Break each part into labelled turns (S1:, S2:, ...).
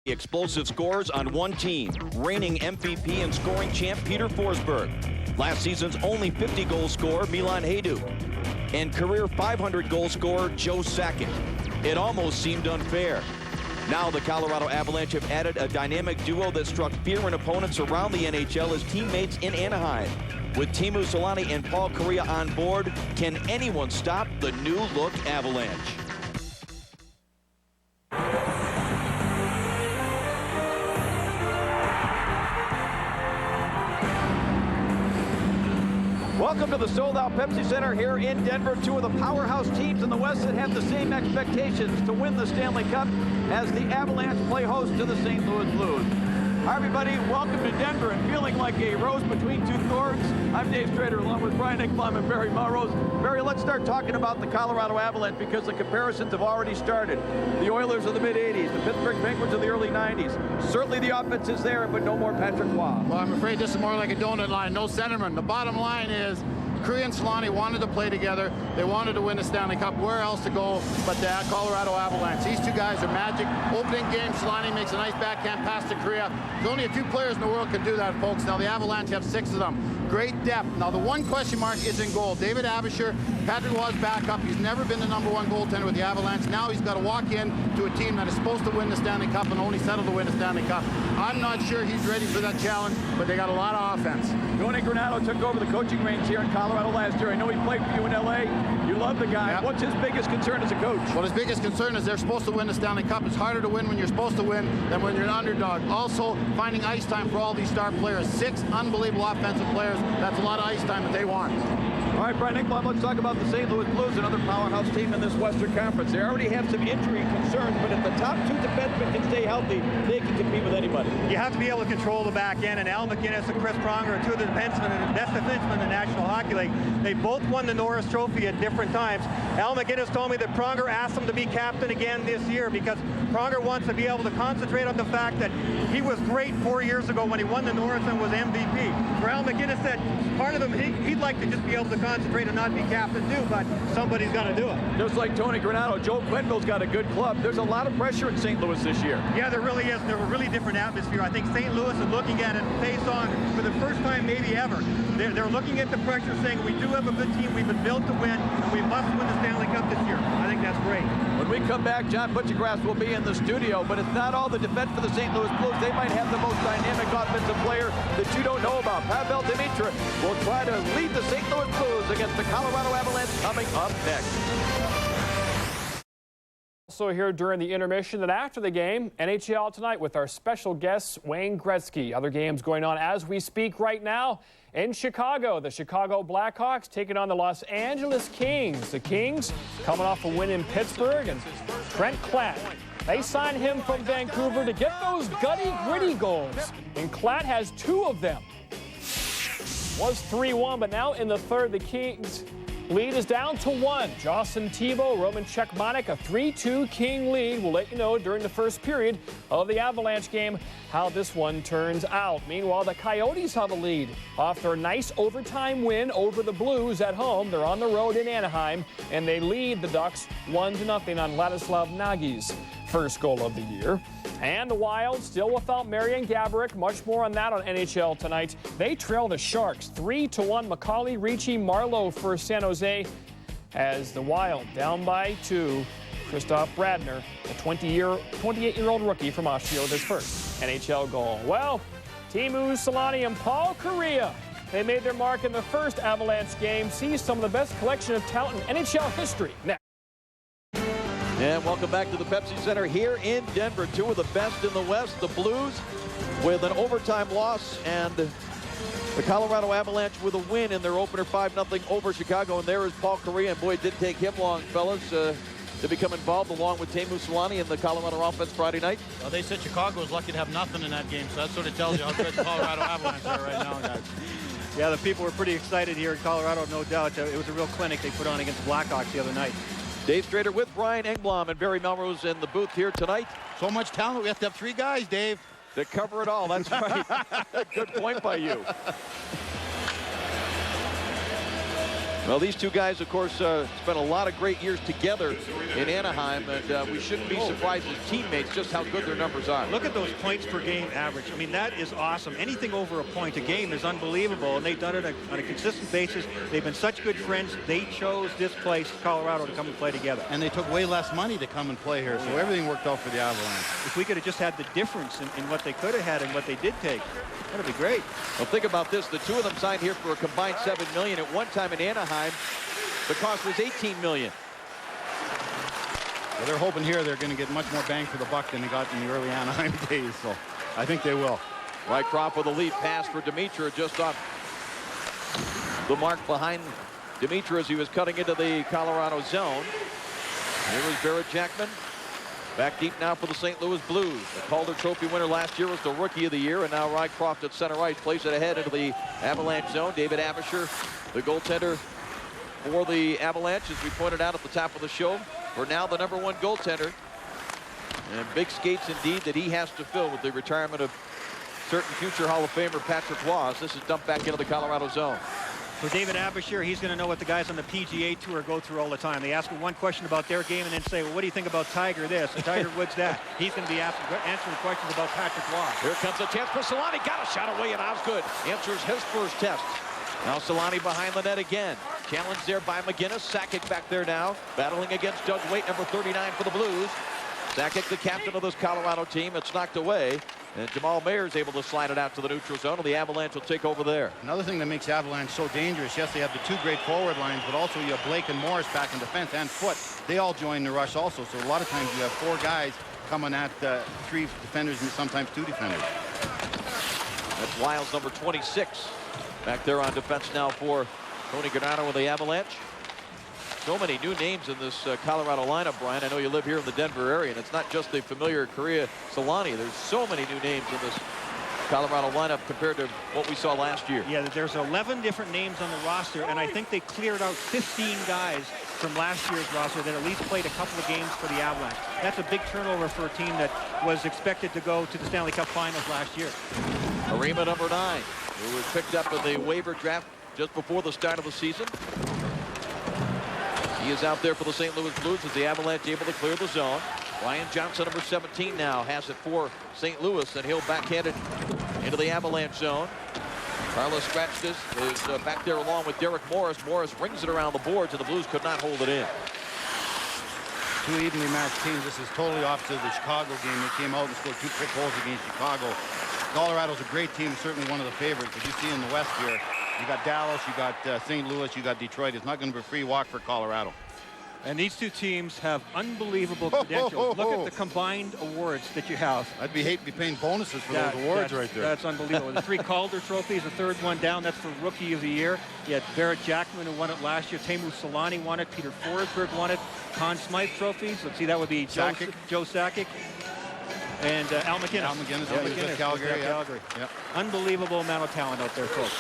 S1: Explosive scores on one team, reigning MVP and scoring champ Peter Forsberg. Last season's only 50-goal scorer Milan Hajduk, and career 500-goal scorer Joe Sakic. It almost seemed unfair. Now the Colorado Avalanche have added a dynamic duo that struck fear in opponents around the NHL as teammates in Anaheim. With Teemu Selanne and Paul Kariya on board, can anyone stop the new-look Avalanche?
S2: Welcome to the sold-out Pepsi Center here in Denver. Two of the powerhouse teams in the West that have the same expectations to win the Stanley Cup as the Avalanche play host to the St. Louis Blues. Hi, everybody. Welcome to Denver and feeling like a rose between two thorns. I'm Dave Strader along with Brian Ekblom and Barry Melrose. Barry, let's start talking about the Colorado Avalanche because the comparisons have already started. The Oilers of the mid-'80s, the Pittsburgh Penguins of the early '90s. Certainly the offense is there, but no more Patrick Roy.
S3: Well, I'm afraid this is more like a donut line. No centerman. The bottom line is Kariya and Selanne wanted to play together. They wanted to win the Stanley Cup. Where else to go but the Colorado Avalanche? These two guys are magic. Opening game, Selanne makes a nice backhand pass to Kariya. There's only a few players in the world can do that, folks. Now the Avalanche have 6 of them. Great depth. Now the one question mark is in goal. David Abisher, Patrick Roy's backup. He's never been the #1 goaltender with the Avalanche. Now he's got to walk in to a team that is supposed to win the Stanley Cup and only settle to win the Stanley Cup. I'm not sure he's ready for that challenge, but they got a lot of offense.
S2: Tony Granato took over the coaching reins here in Colorado last year. I know he played for you in L.A. You love the guy. Yep. What's his biggest concern as a coach?
S3: Well, his biggest concern is they're supposed to win the Stanley Cup. It's harder to win when you're supposed to win than when you're an underdog. Also, finding ice time for all these star players. 6 unbelievable offensive players. That's a lot of ice time that they want.
S2: All right, Brian Ekblom, let's talk about the St. Louis Blues, another powerhouse team in this Western Conference. They already have some injury concerns, but if the top 2 defensemen can stay healthy, they can compete with anybody.
S4: You have to be able to control the back end, and Al MacInnis and Chris Pronger are 2 of the defensemen and the best defensemen in the National Hockey League. They both won the Norris Trophy at different times. Al MacInnis told me that Pronger asked him to be captain again this year because Pronger wants to be able to concentrate on the fact that he was great 4 years ago when he won the Norris and was MVP. Where Al MacInnis said part of him, he'd like to just be able to concentrate and not be captain too, but somebody's got to do it.
S2: Just like Tony Granato, Joe Quenneville's got a good club. There's a lot of pressure in St. Louis this year.
S4: Yeah, there really is. They're a really different atmosphere. I think St. Louis is looking at it face on for the first time maybe ever. They're looking at the pressure saying we do have a good team, we've been built to win, and we must win the Stanley Cup this year. I think that's great.
S2: When we come back, John Butchergrass will be in the studio, but it's not all the defense for the St. Louis Blues. They might have the most dynamic offensive player that you don't know about. Pavel Demitra will try to lead the St. Louis Blues against the Colorado Avalanche coming up next.
S5: Also here during the intermission and after the game, NHL Tonight with our special guest, Wayne Gretzky. Other games going on as we speak right now. In Chicago, the Chicago Blackhawks taking on the Los Angeles Kings. The Kings coming off a win in Pittsburgh, and Trent Klatt, they signed him from Vancouver to get those gritty goals. And Klatt has 2 of them. Was 3-1, but now in the third, the Kings lead is down to 1. Jocelyn Thibault, Roman Cechmanek, a 3-2 King lead. We'll let you know during the first period of the Avalanche game how this one turns out. Meanwhile, the Coyotes have a lead off their nice overtime win over the Blues at home. They're on the road in Anaheim, and they lead the Ducks 1-0 on Ladislav Nagy's first goal of the year. And the Wild still without Marian Gaborik. Much more on that on NHL Tonight. They trail the Sharks 3-1. Macaulay, Ricci, Marleau for San Jose as the Wild down by 2. Christoph Bradner, a 28-year-old rookie from Austria with his first NHL goal. Well, Teemu Selanne and Paul Kariya, they made their mark in the first Avalanche game. See some of the best collection of talent in NHL history next.
S2: And welcome back to the Pepsi Center here in Denver. 2 of the best in the West, the Blues with an overtime loss, and the Colorado Avalanche with a win in their opener 5-0 over Chicago. And there is Paul Kariya, and boy, it didn't take him long, fellas, to become involved along with Teemu Selanne in the Colorado offense Friday night.
S6: Well, they said Chicago was lucky to have nothing in that game, so that sort of tells you how good the Colorado Avalanche are right now, guys.
S4: Yeah, the people were pretty excited here in Colorado, no doubt. It was a real clinic they put on against the Blackhawks the other night.
S2: Dave Strader with Brian Ekblom and Barry Melrose in the booth here tonight.
S6: So much talent, we have to have 3 guys, Dave.
S2: To cover it all, that's right. Good point by you.
S1: Well, these two guys, of course, spent a lot of great years together in Anaheim, and we shouldn't be surprised as teammates just how good their numbers are.
S4: Look at those points per game average. I mean, that is awesome. Anything over a point a game is unbelievable, and they've done it on a consistent basis. They've been such good friends. They chose this place, Colorado, to come and play together.
S3: And they took way less money to come and play here, so everything worked out for the Avalanche.
S4: If we could have just had the difference in what they could have had and what they did take, that would be great.
S1: Well, think about this. The two of them signed here for a combined $7 million. At one time in Anaheim, the cost was $18 million.
S3: Well, they're hoping here they're going to get much more bang for the buck than they got in the early Anaheim days, so I think they will.
S1: Rycroft with a lead pass for Dimitra just off the mark behind Dimitra as he was cutting into the Colorado zone. Here was Barrett Jackman. Back deep now for the St. Louis Blues. The Calder Trophy winner last year was the Rookie of the Year, and now Rycroft at center ice plays it ahead into the Avalanche zone. David Abisher, the goaltender for the Avalanche, as we pointed out at the top of the show, for now the #1 goaltender. And big skates indeed that he has to fill with the retirement of certain future Hall of Famer Patrick Roy. This is dumped back into the Colorado zone.
S4: For David Abisher, he's going to know what the guys on the PGA Tour go through all the time. They ask him one question about their game and then say, well, what do you think about Tiger this and Tiger Woods that? He's going to be answering questions about Patrick Roy.
S1: Here comes a chance for Solani. Got a shot away, and Osgood answers his first test. Now Solani behind the net again. Challenged there by McGinnis. Sakic back there now, battling against Doug Waite, number 39 for the Blues. Sakic, the captain of this Colorado team. It's knocked away. And Jamal Mayer's able to slide it out to the neutral zone, and the Avalanche will take over there.
S3: Another thing that makes Avalanche so dangerous, yes, they have the two great forward lines, but also you have Blake and Morris back in defense and Foote. They all join the rush also, so a lot of times you have 4 guys coming at 3 defenders and sometimes 2 defenders.
S1: That's Lyles, number 26. Back there on defense now for Tony Granato with the Avalanche. So many new names in this Colorado lineup, Brian. I know you live here in the Denver area, and it's not just the familiar Korea Solani. There's so many new names in this Colorado lineup compared to what we saw last year.
S4: Yeah, there's 11 different names on the roster, and I think they cleared out 15 guys from last year's roster that at least played a couple of games for the Avalanche. That's a big turnover for a team that was expected to go to the Stanley Cup Finals last year.
S1: Arima, number 9, who was picked up in the waiver draft just before the start of the season. He is out there for the St. Louis Blues as the Avalanche able to clear the zone. Ryan Johnson, number 17 now, has it for St. Louis, and he'll backhand it into the Avalanche zone. Carlos Scratchis is back there along with Derek Morris. Morris rings it around the boards, and the Blues could not hold it in.
S3: 2 evenly matched teams. This is totally opposite of the Chicago game. They came out and scored 2 quick goals against Chicago. Colorado's a great team, certainly one of the favorites. As you see in the West here, you got Dallas, you got St. Louis, you got Detroit. It's not going to be a free walk for Colorado.
S4: And these two teams have unbelievable credentials. Look at the combined awards that you have.
S3: I'd hate to be paying bonuses for those awards right there.
S4: That's unbelievable. The 3 Calder trophies, the 3rd one down, that's for Rookie of the Year. You had Barrett Jackman, who won it last year. Teemu Solani won it. Peter Forsberg won it. Conn Smythe trophies. Let's see, that would be Joe Sakic. And Al McInnes.
S3: Al McInnes with Calgary.
S4: Yep. Unbelievable amount of talent out there, folks.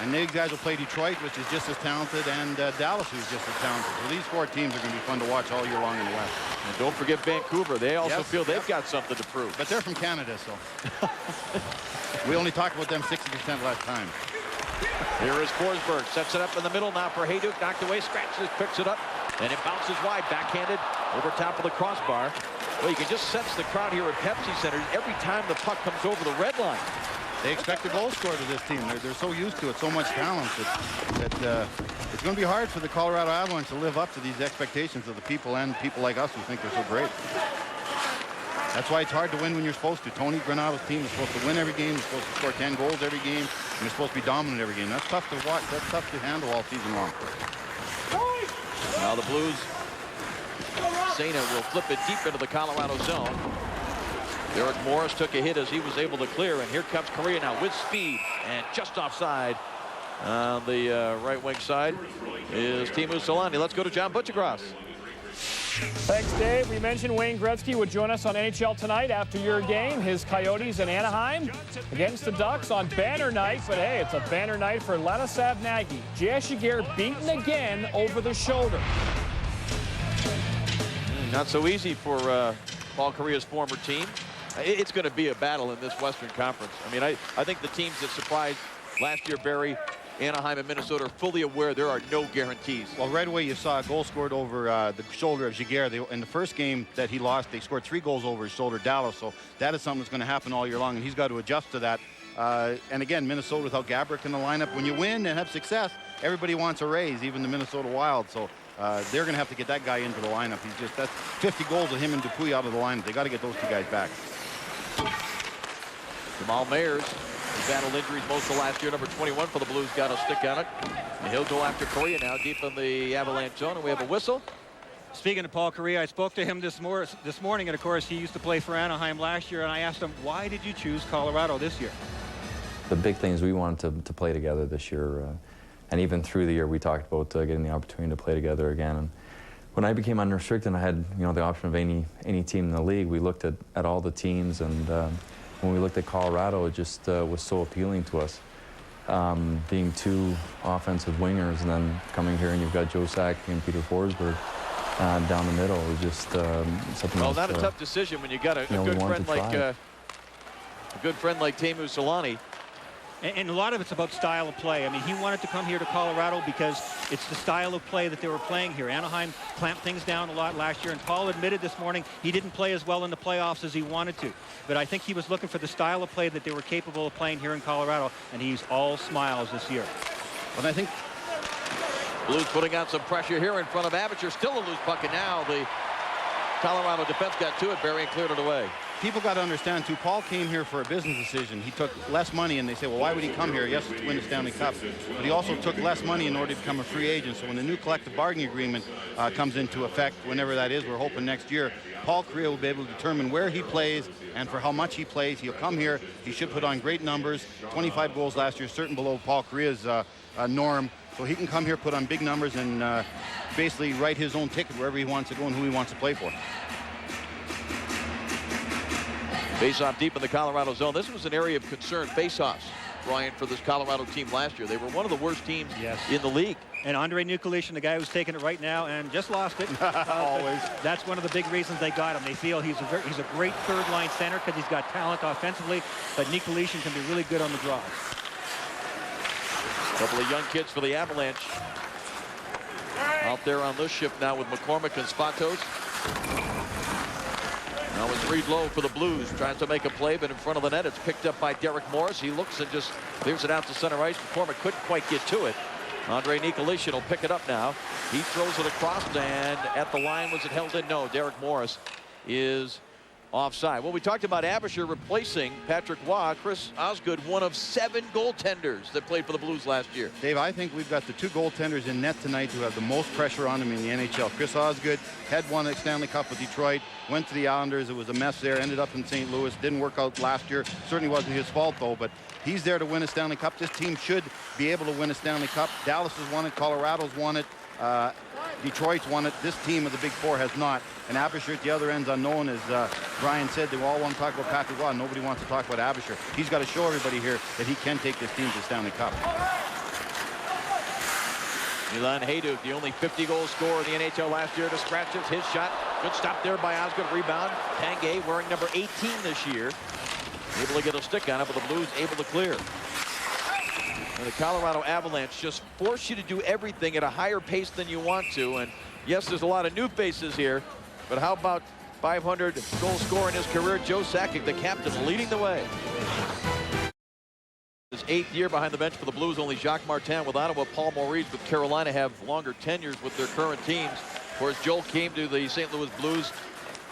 S3: And these guys will play Detroit, which is just as talented, and Dallas, who's just as talented. So these 4 teams are going to be fun to watch all year long in the West.
S1: And don't forget Vancouver. They also feel they've got something to prove.
S3: But they're from Canada, so. We only talked about them 60% last time.
S1: Here is Forsberg. Sets it up in the middle now for Hayduk. Knocked away. Scratches, picks it up, and it bounces wide. Backhanded over top of the crossbar. Well, you can just sense the crowd here at Pepsi Center every time the puck comes over the red line.
S3: They expect a goal scorer to this team. They're so used to it, so much talent that it's going to be hard for the Colorado Avalanche to live up to these expectations of the people and people like us who think they're so great. That's why it's hard to win when you're supposed to. Tony Granato's team is supposed to win every game. They're supposed to score 10 goals every game. And they're supposed to be dominant every game. That's tough to watch. That's tough to handle all season long.
S1: Now the Blues, Sena will flip it deep into the Colorado zone. Derek Morris took a hit as he was able to clear, and here comes Correa now with speed and just offside on the right wing side is Teemu Solani. Let's go to John Butchergross.
S5: Thanks, Dave. We mentioned Wayne Gretzky would join us on NHL Tonight after your game. His Coyotes in Anaheim against the Ducks on banner night. But hey, it's a banner night for Ladislav Nagy. J.S. Giguere beaten again over the shoulder.
S1: Not so easy for Paul Correa's former team. It's going to be a battle in this Western Conference. I mean, I think the teams that surprised last year, Barry, Anaheim and Minnesota are fully aware there are no guarantees.
S7: Well, right away you saw a goal scored over the shoulder of Giguère. In the first game that he lost, they scored 3 goals over his shoulder, Dallas. So that is something that's going to happen all year long, and he's got to adjust to that. And again, Minnesota without Gaborik in the lineup. When you win and have success, everybody wants a raise, even the Minnesota Wild. So they're going to have to get that guy into the lineup. That's 50 goals with him and Dupuis out of the lineup. They got to get those 2 guys back.
S1: Jamal Mayers battled injuries most of last year. Number 21 for the Blues got a stick on it. And he'll go after Correa now deep in the Avalanche zone, and we have a whistle.
S4: Speaking of Paul Correa, I spoke to him this morning, and of course he used to play for Anaheim last year, and I asked him, why did you choose Colorado this year?
S8: The big thing is we wanted to play together this year, and even through the year we talked about getting the opportunity to play together again. And when I became unrestricted and I had the option of any team in the league, we looked at all the teams, and when we looked at Colorado, it just was so appealing to us. Being 2 offensive wingers, and then coming here and you've got Joe Sakic and Peter Forsberg down the middle. It was just something.
S1: Well, not a tough decision when you got a good friend like Teemu Selanne.
S4: And a lot of it's about style of play. I mean, he wanted to come here to Colorado because it's the style of play that they were playing here. Anaheim clamped things down a lot last year, and Paul admitted this morning he didn't play as well in the playoffs as he wanted to. But I think he was looking for the style of play that they were capable of playing here in Colorado, and he's all smiles this year.
S7: And I think
S1: Blues putting on some pressure here in front of Avalanche. Still a loose puck, and now the Colorado defense got to it. Barry and cleared it away.
S7: People got to understand, too, Paul came here for a business decision. He took less money, and they say, well, why would he come here? Yes, to win the Stanley Cup. But he also took less money in order to become a free agent. So when the new collective bargaining agreement comes into effect, whenever that is, we're hoping next year, Paul Correa will be able to determine where he plays and for how much he plays. He'll come here. He should put on great numbers. 25 goals last year, certain below Paul Correa's norm. So he can come here, put on big numbers, and basically write his own ticket wherever he wants to go and who he wants to play for.
S1: Face-off deep in the Colorado zone. This was an area of concern, face-offs, Brian, for this Colorado team last year. They were one of the worst teams in the league.
S4: And Andre Nicolishin, the guy who's taking it right now and just lost it.
S7: Always.
S4: That's one of the big reasons they got him. They feel he's a great third-line center because he's got talent offensively, but Nicolishin can be really good on the draws.
S1: A couple of young kids for the Avalanche. Out there on this shift now with McCormick and Spatos. Now it's Reed Lowe for the Blues, trying to make a play, but in front of the net, it's picked up by Derek Morris. He looks and just clears it out to center ice. McCormick couldn't quite get to it. Andre Nicolishin will pick it up now. He throws it across, and at the line, was it held in? No, Derek Morris is offside. Well, we talked about Abisher replacing Patrick Waugh. Chris Osgood, one of 7 goaltenders that played for the Blues last year.
S7: Dave, I think we've got the 2 goaltenders in net tonight who have the most pressure on them in the NHL. Chris Osgood had won the Stanley Cup with Detroit, went to the Islanders. It was a mess there, ended up in St. Louis. Didn't work out last year. Certainly wasn't his fault, though, but he's there to win a Stanley Cup. This team should be able to win a Stanley Cup. Dallas has won it. Colorado's won it. Detroit's won it. This team of the Big Four has not. And Abisher at the other end's unknown. As Brian said, they all want to talk about Patrick Waugh. Nobody wants to talk about Abisher. He's got to show everybody here that he can take this team to the Stanley Cup.
S1: Milan Hajduk, the only 50-goal scorer in the NHL last year, to scratch it. His shot. Good stop there by Osgood. Rebound. Tanguay wearing number 18 this year. Able to get a stick on it, but the Blues able to clear. And the Colorado Avalanche just force you to do everything at a higher pace than you want to. And yes, there's a lot of new faces here, but how about 500 goal scorer in his career, Joe Sakic, the captain, leading the way. His 8th year behind the bench for the Blues. Only Jacques Martin with Ottawa, Paul Maurice with Carolina have longer tenures with their current teams. Of course, Joel came to the St. Louis Blues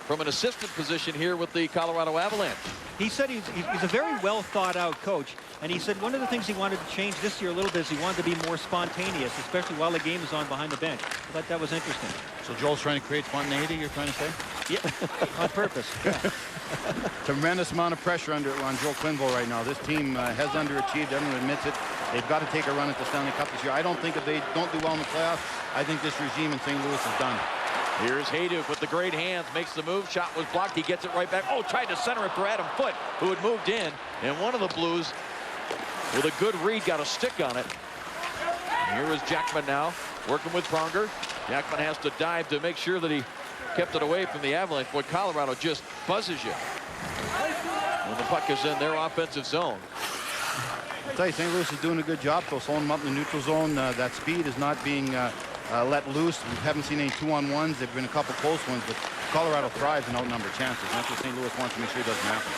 S1: from an assistant position here with the Colorado Avalanche.
S4: He said he's a very well thought out coach, and he said one of the things he wanted to change this year a little bit is he wanted to be more spontaneous, especially while the game is on behind the bench. I thought that was interesting.
S6: So Joel's trying to create spontaneity, you're trying to say?
S4: Yeah, on purpose. Yeah.
S7: Tremendous amount of pressure on Joel Quenneville right now. This team has underachieved. Everyone admits it. They've got to take a run at the Stanley Cup this year. I don't think if they don't do well in the playoffs, I think this regime in St. Louis is done.
S1: Here's Hajduk with the great hands, makes the move. Shot was blocked. He gets it right back. Oh, tried to center it for Adam Foote, who had moved in. And one of the Blues, with a good read, got a stick on it. And here is Jackman now, working with Pronger. Jackman has to dive to make sure that he kept it away from the Avalanche. Boy, Colorado just buzzes you when the puck is in their offensive zone.
S7: I'll tell you, St. Louis is doing a good job, though, slowing them up in the neutral zone. That speed is not being let loose. We haven't seen any 2-on-1s. There have been a couple close ones, but Colorado thrives in outnumbered chances. And that's what St. Louis wants to make sure it doesn't happen.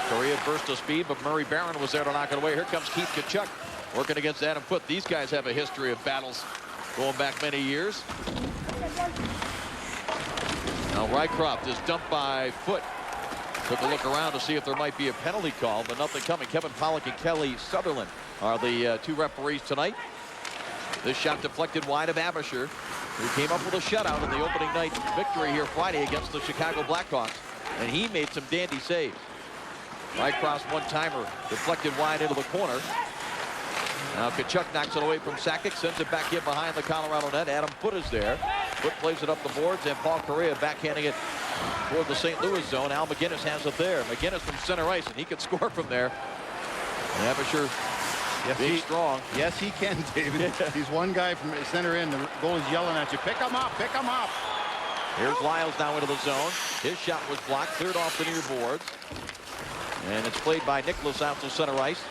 S1: Correa burst of speed, but Murray Barron was there to knock it away. Here comes Keith Tkachuk working against Adam Foote. These guys have a history of battles going back many years. Now Rycroft is dumped by Foote. Took a look around to see if there might be a penalty call, but nothing coming. Kevin Pollock and Kelly Sutherland are the two referees tonight. This shot deflected wide of Abisher, who came up with a shutout in the opening night victory here Friday against the Chicago Blackhawks, and he made some dandy saves. Rycroft's one-timer deflected wide into the corner. Now Tkachuk knocks it away from Sakic, sends it back in behind the Colorado net. Adam Foote is there. Foote plays it up the boards, and Paul Correa backhanding it toward the St. Louis zone. Al McGinnis has it there. McGinnis from center ice, and he can score from there. And Abisher being strong.
S7: Yes, he can, David. He's one guy from center in. The goalie's yelling at you, pick him up, pick him up.
S1: Here's Lyles now into the zone. His shot was blocked, cleared off the near boards. And it's played by Nicholas out to center ice.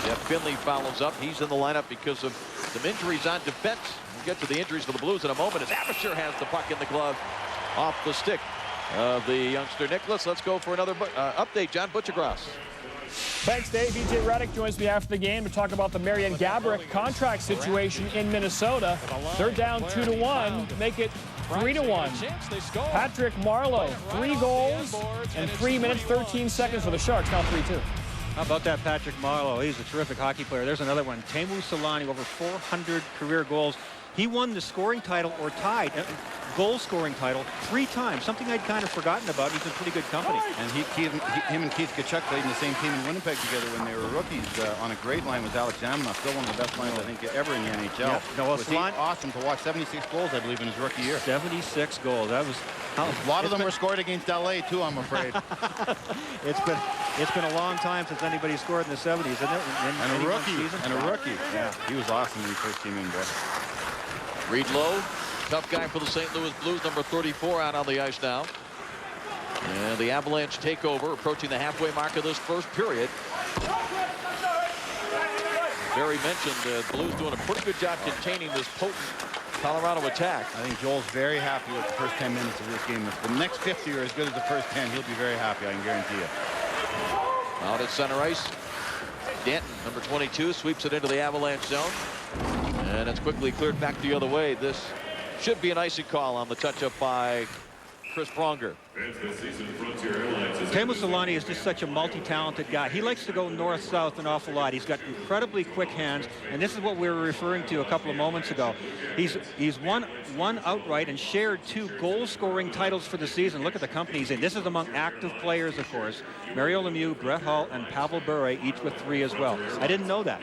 S1: Jeff Finley follows up. He's in the lineup because of some injuries on defense. We'll get to the injuries for the Blues in a moment as Abisher has the puck in the glove off the stick of the youngster Nicholas. Let's go for another update. John Butchergross.
S5: Thanks, Dave. BJ Redick joins me after the game to talk about the Marian Gaborik contract situation in Minnesota. They're down 2-1, make it 3-1. Patrick Marleau, 3 goals in 3 minutes, 13 seconds for the Sharks, now 3-2.
S4: How about that Patrick Marleau? He's a terrific hockey player. There's another one. Teemu Selanne, over 400 career goals. He won the scoring title, or tied goal scoring title 3 times, something I'd kind of forgotten about. He's in pretty good company.
S7: And him and Keith Tkachuk played in the same team in Winnipeg together when they were rookies. On a great line with Alex Zaminoff, still one of the best lines I think ever in the NHL.
S4: Yeah. No, well,
S7: Selanne, awesome to watch. 76 goals, I believe, in his rookie year.
S4: 76 goals. That was
S7: a lot of them were scored against LA too, I'm afraid.
S4: It's been a long time since anybody scored in the 70s, isn't it?
S7: And a rookie. Yeah, he was awesome when he first came in, boy.
S1: Reed Lowe, tough guy for the St. Louis Blues, number 34 out on the ice now. And the Avalanche takeover, approaching the halfway mark of this first period. Barry mentioned the Blues doing a pretty good job containing this potent Colorado attack.
S7: I think Joel's very happy with the first 10 minutes of this game. If the next 50 are as good as the first 10, he'll be very happy, I can guarantee you.
S1: Out at center ice, Danton, number 22, sweeps it into the Avalanche zone. And it's quickly cleared back the other way. This should be an icy call on the touch-up by Chris Pronger.
S4: Teemu Selanne is just such a multi-talented guy. He likes to go north-south an awful lot. He's got incredibly quick hands, and this is what we were referring to a couple of moments ago. He's won outright and shared 2 goal-scoring titles for the season. Look at the company he's in. This is among active players, of course. Mario Lemieux, Brett Hull, and Pavel Bure, each with 3 as well. I didn't know that.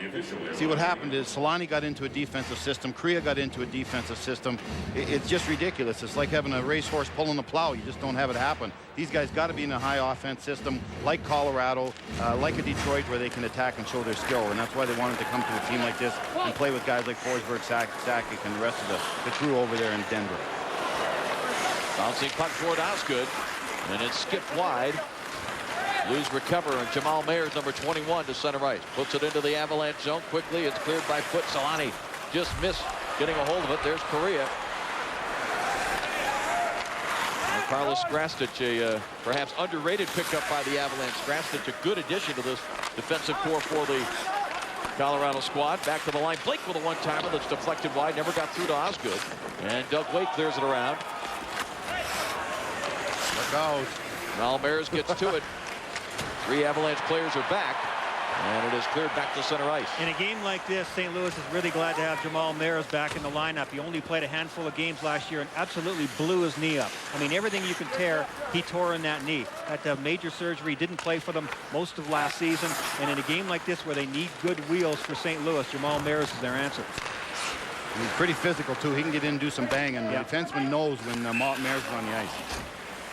S7: See, what happened is Selanne got into a defensive system. Correa got into a defensive system. It's just ridiculous. It's like having a racehorse pulling a plow. You just don't have it happen. These guys got to be in a high offense system like Colorado, like a Detroit, where they can attack and show their skill. And that's why they wanted to come to a team like this and play with guys like Forsberg, Sakic, and the rest of the crew over there in Denver.
S1: Bouncing puck toward Osgood, and it's skipped wide. Blues recover, and Jamal Mayers, number 21, to center ice. Puts it into the Avalanche zone quickly. It's cleared by Foote. Selanne just missed getting a hold of it. There's Correa. Carlos Krastic, a perhaps underrated pickup by the Avalanche. Krastic, a good addition to this defensive core for the Colorado squad. Back to the line. Blake with a one-timer that's deflected wide. Never got through to Osgood. And Doug Weight clears it around.
S7: Look out.
S1: Now Maris gets to it. 3 Avalanche players are back. And it is cleared back to center ice.
S4: In a game like this, St. Louis is really glad to have Jamal Mayers back in the lineup. He only played a handful of games last year and absolutely blew his knee up. I mean, everything you can tear, he tore in that knee. Had major surgery, didn't play for them most of last season. And in a game like this where they need good wheels for St. Louis, Jamal Mayers is their answer.
S7: He's pretty physical, too. He can get in and do some banging. The defenseman knows when Mayers is on the ice.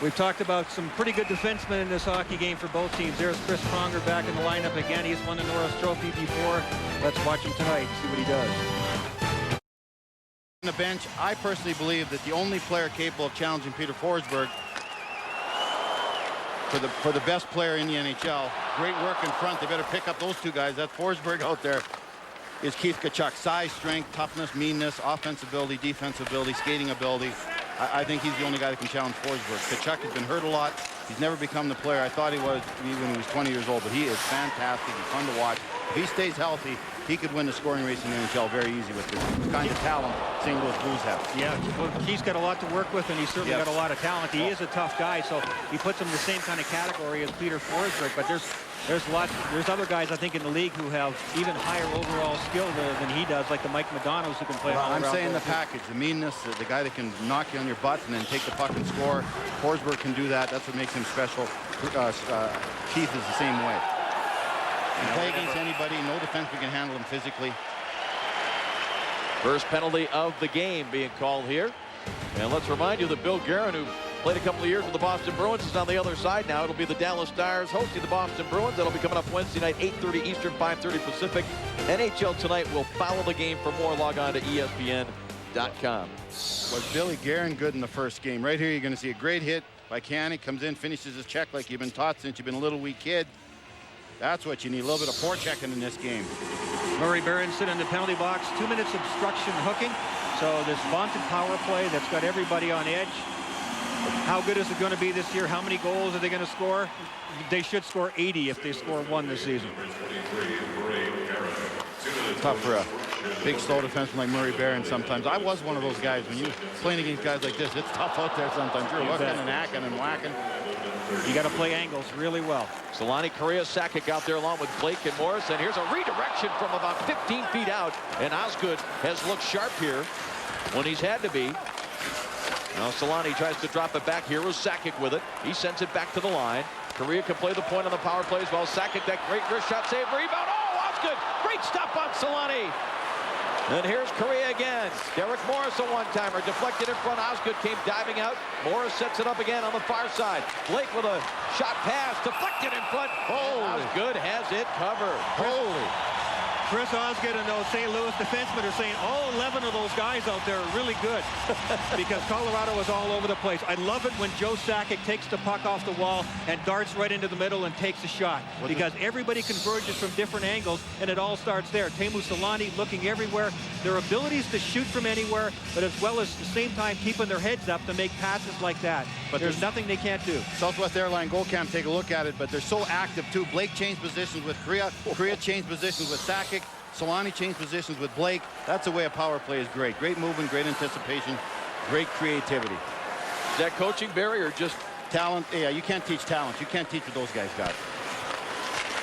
S4: We've talked about some pretty good defensemen in this hockey game for both teams. There's Chris Pronger back in the lineup again. He's won the Norris Trophy before. Let's watch him tonight, see what he does.
S7: On the bench, I personally believe that the only player capable of challenging Peter Forsberg for the best player in the NHL. Great work in front. They better pick up those two guys. That's Forsberg out there. Is Keith Tkachuk. Size, strength, toughness, meanness, offensive ability, defensive ability, skating ability. I think he's the only guy that can challenge Forsberg. Tkachuk has been hurt a lot. He's never become the player I thought he was even when he was 20 years old, but he is fantastic. He's fun to watch. If he stays healthy, he could win the scoring race in the NHL very easy with this kind of talent St. Louis Blues have.
S4: Yeah, well, Keith's got a lot to work with, and he's certainly got a lot of talent. He is a tough guy, so he puts him in the same kind of category as Peter Forsberg. But there's other guys I think in the league who have even higher overall skill than he does, like the Mike Madonnas who can play.
S7: Well, I'm saying the package, the meanness, the guy that can knock you on your butt and then take the puck and score. Forsberg can do that. That's what makes him special. Keith is the same way. He can play against anybody. No defenseman can handle him physically.
S1: First penalty of the game being called here. And let's remind you that Bill Guerin, who played a couple of years with the Boston Bruins, is on the other side now. It'll be the Dallas Stars hosting the Boston Bruins. That'll be coming up Wednesday night, 8:30 Eastern, 5:30 Pacific. NHL Tonight will follow the game. For more, log on to ESPN.com.
S7: Was Billy Guerin good in the first game? Right here, you're going to see a great hit by Canny. Comes in, finishes his check like you've been taught since you've been a little wee kid. That's what you need, a little bit of forechecking in this game.
S4: Murray Berenson in the penalty box. 2 minutes obstruction hooking. So this vaunted power play that's got everybody on edge. How good is it going to be this year? How many goals are they going to score? They should score 80 if they score 1 this season.
S7: Tough for a big, slow defenseman like Murray Berenson sometimes. I was one of those guys. When you're playing against guys like this, it's tough out there sometimes. You're hooking and hacking and whacking.
S4: You got to play angles really well.
S1: Solani, Correa, Sakic out there along with Blake and Morris. And here's a redirection from about 15 feet out. And Osgood has looked sharp here when he's had to be. Now Solani tries to drop it back. Here was Sakic with it. He sends it back to the line. Correa can play the point on the power play as well. Sakic, that great wrist shot, save, rebound. Oh, Osgood, great stop on Solani. And here's Correa again. Derek Morris, a one-timer, deflected in front. Osgood came diving out. Morris sets it up again on the far side. Blake with a shot pass, deflected in front. Osgood has it covered.
S7: Holy.
S4: Chris Osgood and those St. Louis defensemen are saying all 11 of those guys out there are really good because Colorado is all over the place. I love it when Joe Sakic takes the puck off the wall and darts right into the middle and takes a shot because everybody converges from different angles and it all starts there. Teemu Solani looking everywhere. Their abilities to shoot from anywhere, but as well as at the same time keeping their heads up to make passes like that. But there's nothing they can't do.
S7: Southwest Airline Goal Camp, take a look at it, but they're so active too. Blake changed positions with Correa. Correa changed positions with Sakic. Solani changed positions with Blake. That's the way a power play is great. Great movement, great anticipation, great creativity.
S1: Is that coaching, Barry, or just
S7: talent? Yeah, you can't teach talent. You can't teach what those guys got.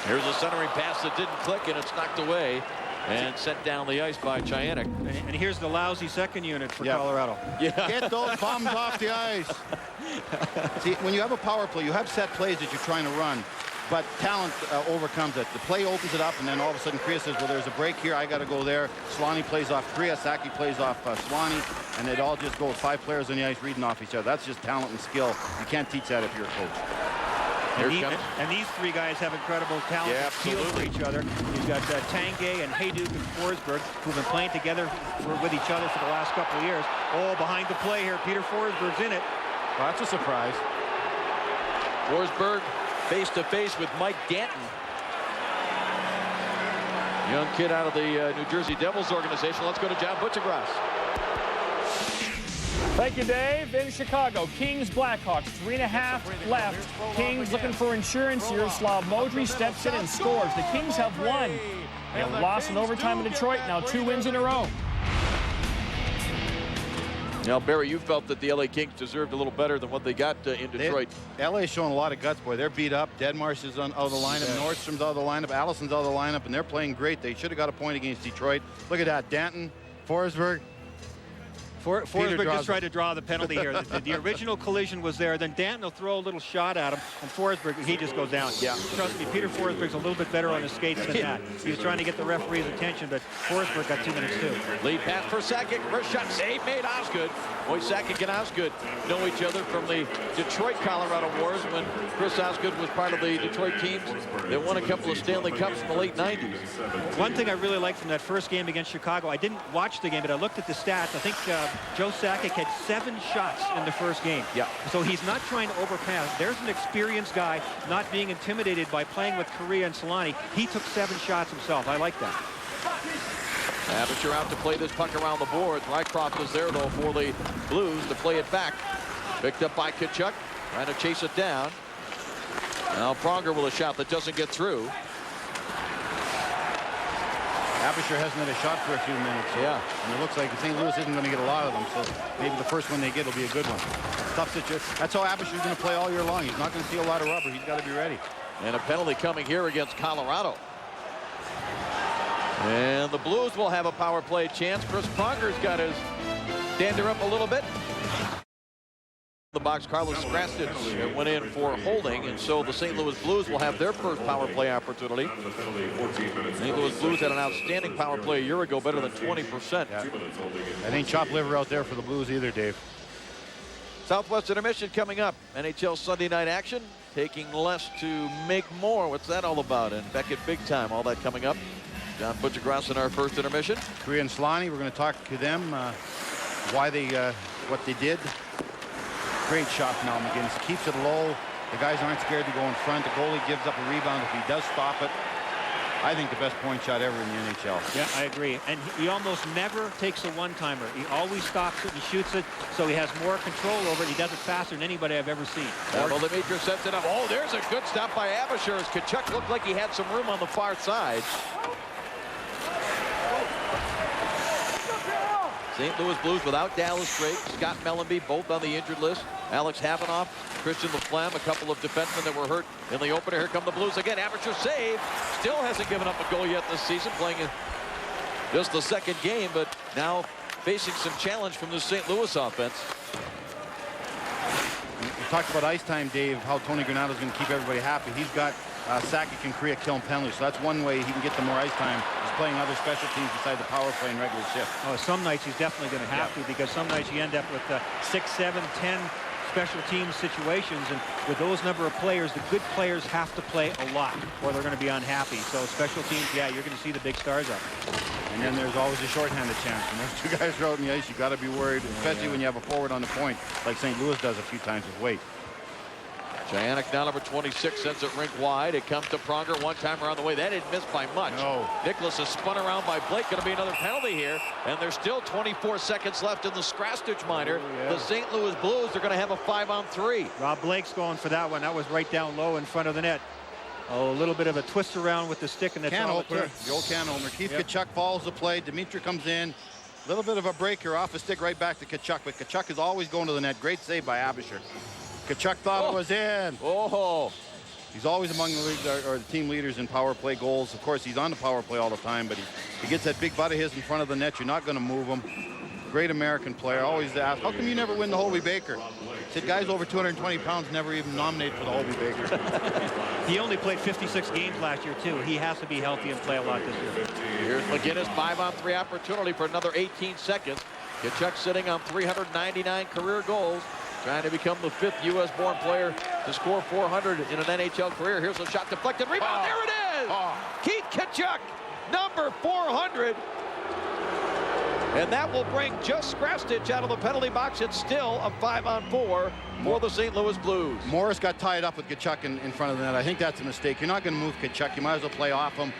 S1: Here's a centering pass that didn't click, and it's knocked away and sent down the ice by Chianik.
S4: And here's the lousy second unit for Colorado.
S7: Yeah. Get those bums off the ice. See, when you have a power play, you have set plays that you're trying to run. But talent overcomes it. The play opens it up, and then all of a sudden Correa says, well, there's a break here. I got to go there. Solani plays off Correa. Sakic plays off Solani. And it all just goes 5 players on the ice reading off each other. That's just talent and skill. You can't teach that if you're a coach.
S4: And these 3 guys have incredible talent and feel for each other. You've got Tanguay and Hayduk and Forsberg, who've been playing together with each other for the last couple of years. Oh, behind the play here, Peter Forsberg's in it.
S7: Well, that's a surprise.
S1: Forsberg face-to-face with Mike Danton. Young kid out of the New Jersey Devils organization. Let's go to John Butchergrass.
S5: Thank you, Dave. In Chicago, Kings Blackhawks, 3.5 left. Kings looking for insurance. Yaroslav Modry steps in and scores. The Kings have won. They have lost in overtime in Detroit. Now 2 wins in a row.
S1: Now, Barry, you felt that the LA Kings deserved a little better than what they got in Detroit.
S7: LA's showing a lot of guts, boy. They're beat up. Deadmarsh is out of the lineup. Nordstrom's out of the lineup. Allison's out of the lineup, and they're playing great. They should have got a point against Detroit. Look at that. Danton, Forsberg.
S4: Forsberg just tried to draw the penalty here. The original collision was there. Then Danton will throw a little shot at him, and Forsberg, he just goes down. Yeah. Trust me, Peter Forsberg's a little bit better on his skates than that. He was trying to get the referee's attention, but Forsberg got 2 minutes too.
S1: Lead pass for Sakic. First shot save made Osgood. Boy, Sakic and Osgood know each other from the Detroit-Colorado Wars when Chris Osgood was part of the Detroit teams that won a couple of Stanley Cups in the late 90s.
S4: One thing I really liked from that first game against Chicago, I didn't watch the game, but I looked at the stats. I think Joe Sakic had 7 shots in the first game.
S1: Yeah.
S4: So he's not trying to overpass. There's an experienced guy not being intimidated by playing with Correa and Solani. He took 7 shots himself. I like that.
S1: Abisher out to play this puck around the boards. Rycroft is there, though, for the Blues to play it back. Picked up by Tkachuk, trying to chase it down. Now Pronger with a shot that doesn't get through.
S7: Abisher hasn't had a shot for a few minutes. So,
S1: yeah.
S7: And it looks like St. Louis isn't going to get a lot of them, so maybe the first one they get will be a good one. Tough situation. That's how Abisher's going to play all year long. He's not going to see a lot of rubber. He's got to be ready.
S1: And a penalty coming here against Colorado. And the Blues will have a power play chance. Chris Pronger's got his dander up a little bit. The box, Carlos Krasnich went in for holding, and so the St. Louis Blues will have their first power play opportunity. St. Louis Blues had an outstanding power play a year ago, better than 20%.
S7: Yeah. That ain't chopped liver out there for the Blues either, Dave.
S1: Southwest intermission coming up. NHL Sunday night action, taking less to make more. What's that all about? And Beckett big time, all that coming up. John Butchergrass in our first intermission.
S7: Correa and Solani, we're going to talk to them, why they, what they did. Great shot from Al McGinnis. He keeps it low. The guys aren't scared to go in front. The goalie gives up a rebound if he does stop it. I think the best point shot ever in the NHL.
S4: Yeah, I agree. And he almost never takes a one-timer. He always stops it and shoots it, so he has more control over it. He does it faster than anybody I've ever seen.
S1: Well, Demetrius sets it up. Oh, there's a good stop by Abisher as Tkachuk looked like he had some room on the far side. St. Louis Blues without Dallas Drake, Scott Mellenby, both on the injured list. Alex Havanoff, Christian Laflamme, a couple of defensemen that were hurt in the opener. Here come the Blues again. Abisher save. Still hasn't given up a goal yet this season, playing in just the second game, but now facing some challenge from the St. Louis offense.
S7: We talked about ice time, Dave, how Tony Granato's going to keep everybody happy. He's got Sakic and Correa killing penalties, so that's one way he can get them more ice time. Playing other special teams besides the power play and regular shift.
S4: Oh, some nights he's definitely going to have to, because some nights you end up with 6, 7, 10 special team situations, and with those number of players, the good players have to play a lot or they're going to be unhappy. So special teams, yeah, you're going to see the big stars up.
S7: And then there's always a shorthanded chance. When those two guys are out on the ice, you got to be worried, especially when you have a forward on the point like St. Louis does a few times with weight.
S1: Janik now number 26 sends it rink wide. It comes to Pronger, one time around the way. That didn't miss by much.
S7: No.
S1: Nicholas is spun around by Blake. Going to be another penalty here. And there's still 24 seconds left in the Krasnich minor.
S7: Yeah.
S1: The St. Louis Blues are going to have a 5-on-3.
S4: Rob Blake's going for that one. That was right down low in front of the net. Oh, a little bit of a twist around with the stick, and that's
S7: can
S4: all
S7: opener. The old can opener. Keith Tkachuk follows the play. Dimitri comes in. A little bit of a breaker off a stick right back to Tkachuk, but Tkachuk is always going to the net. Great save by Abisher. Tkachuk thought it was in.
S1: Oh.
S7: He's always among the league or the team leaders in power play goals. Of course, he's on the power play all the time, but he gets that big butt of his in front of the net. You're not going to move him. Great American player. Always asked, how come you never win the Hobey Baker? He said, guys over 220 pounds never even nominated for the Hobey Baker.
S4: He only played 56 games last year, too. He has to be healthy and play a lot this year.
S1: Here's McGinnis, 5-on-3 opportunity for another 18 seconds. Tkachuk sitting on 399 career goals, trying to become the 5th U.S.-born player to score 400 in an NHL career. Here's a shot deflected. Rebound. There it is. Keith Tkachuk, number 400. And that will bring just Krasnich out of the penalty box. It's still a 5-on-4 for the St. Louis Blues.
S7: Morris got tied up with Tkachuk in front of the net. I think that's a mistake. You're not going to move Tkachuk. You might as well play off him.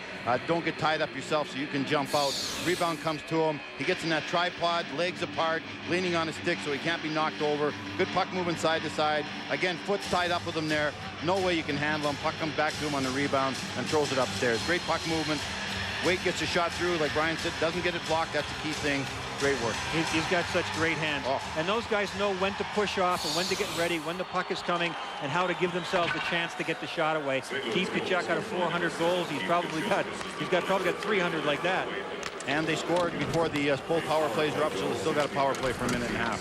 S7: Don't get tied up yourself so you can jump out. Rebound comes to him. He gets in that tripod, legs apart, leaning on his stick so he can't be knocked over. Good puck movement side to side. Again, foot's tied up with him there. No way you can handle him. Puck comes back to him on the rebound and throws it upstairs. Great puck movement. Wade gets a shot through, like Brian said, doesn't get it blocked. That's the key thing. Great work.
S4: He's got such great hands. And those guys know when to push off and when to get ready, when the puck is coming, and how to give themselves a chance to get the shot away. Keith Tkachuk out of 400 goals, he's probably got 300 like that.
S7: And they scored before the both power plays are up, so they still got a power play for a minute and a half.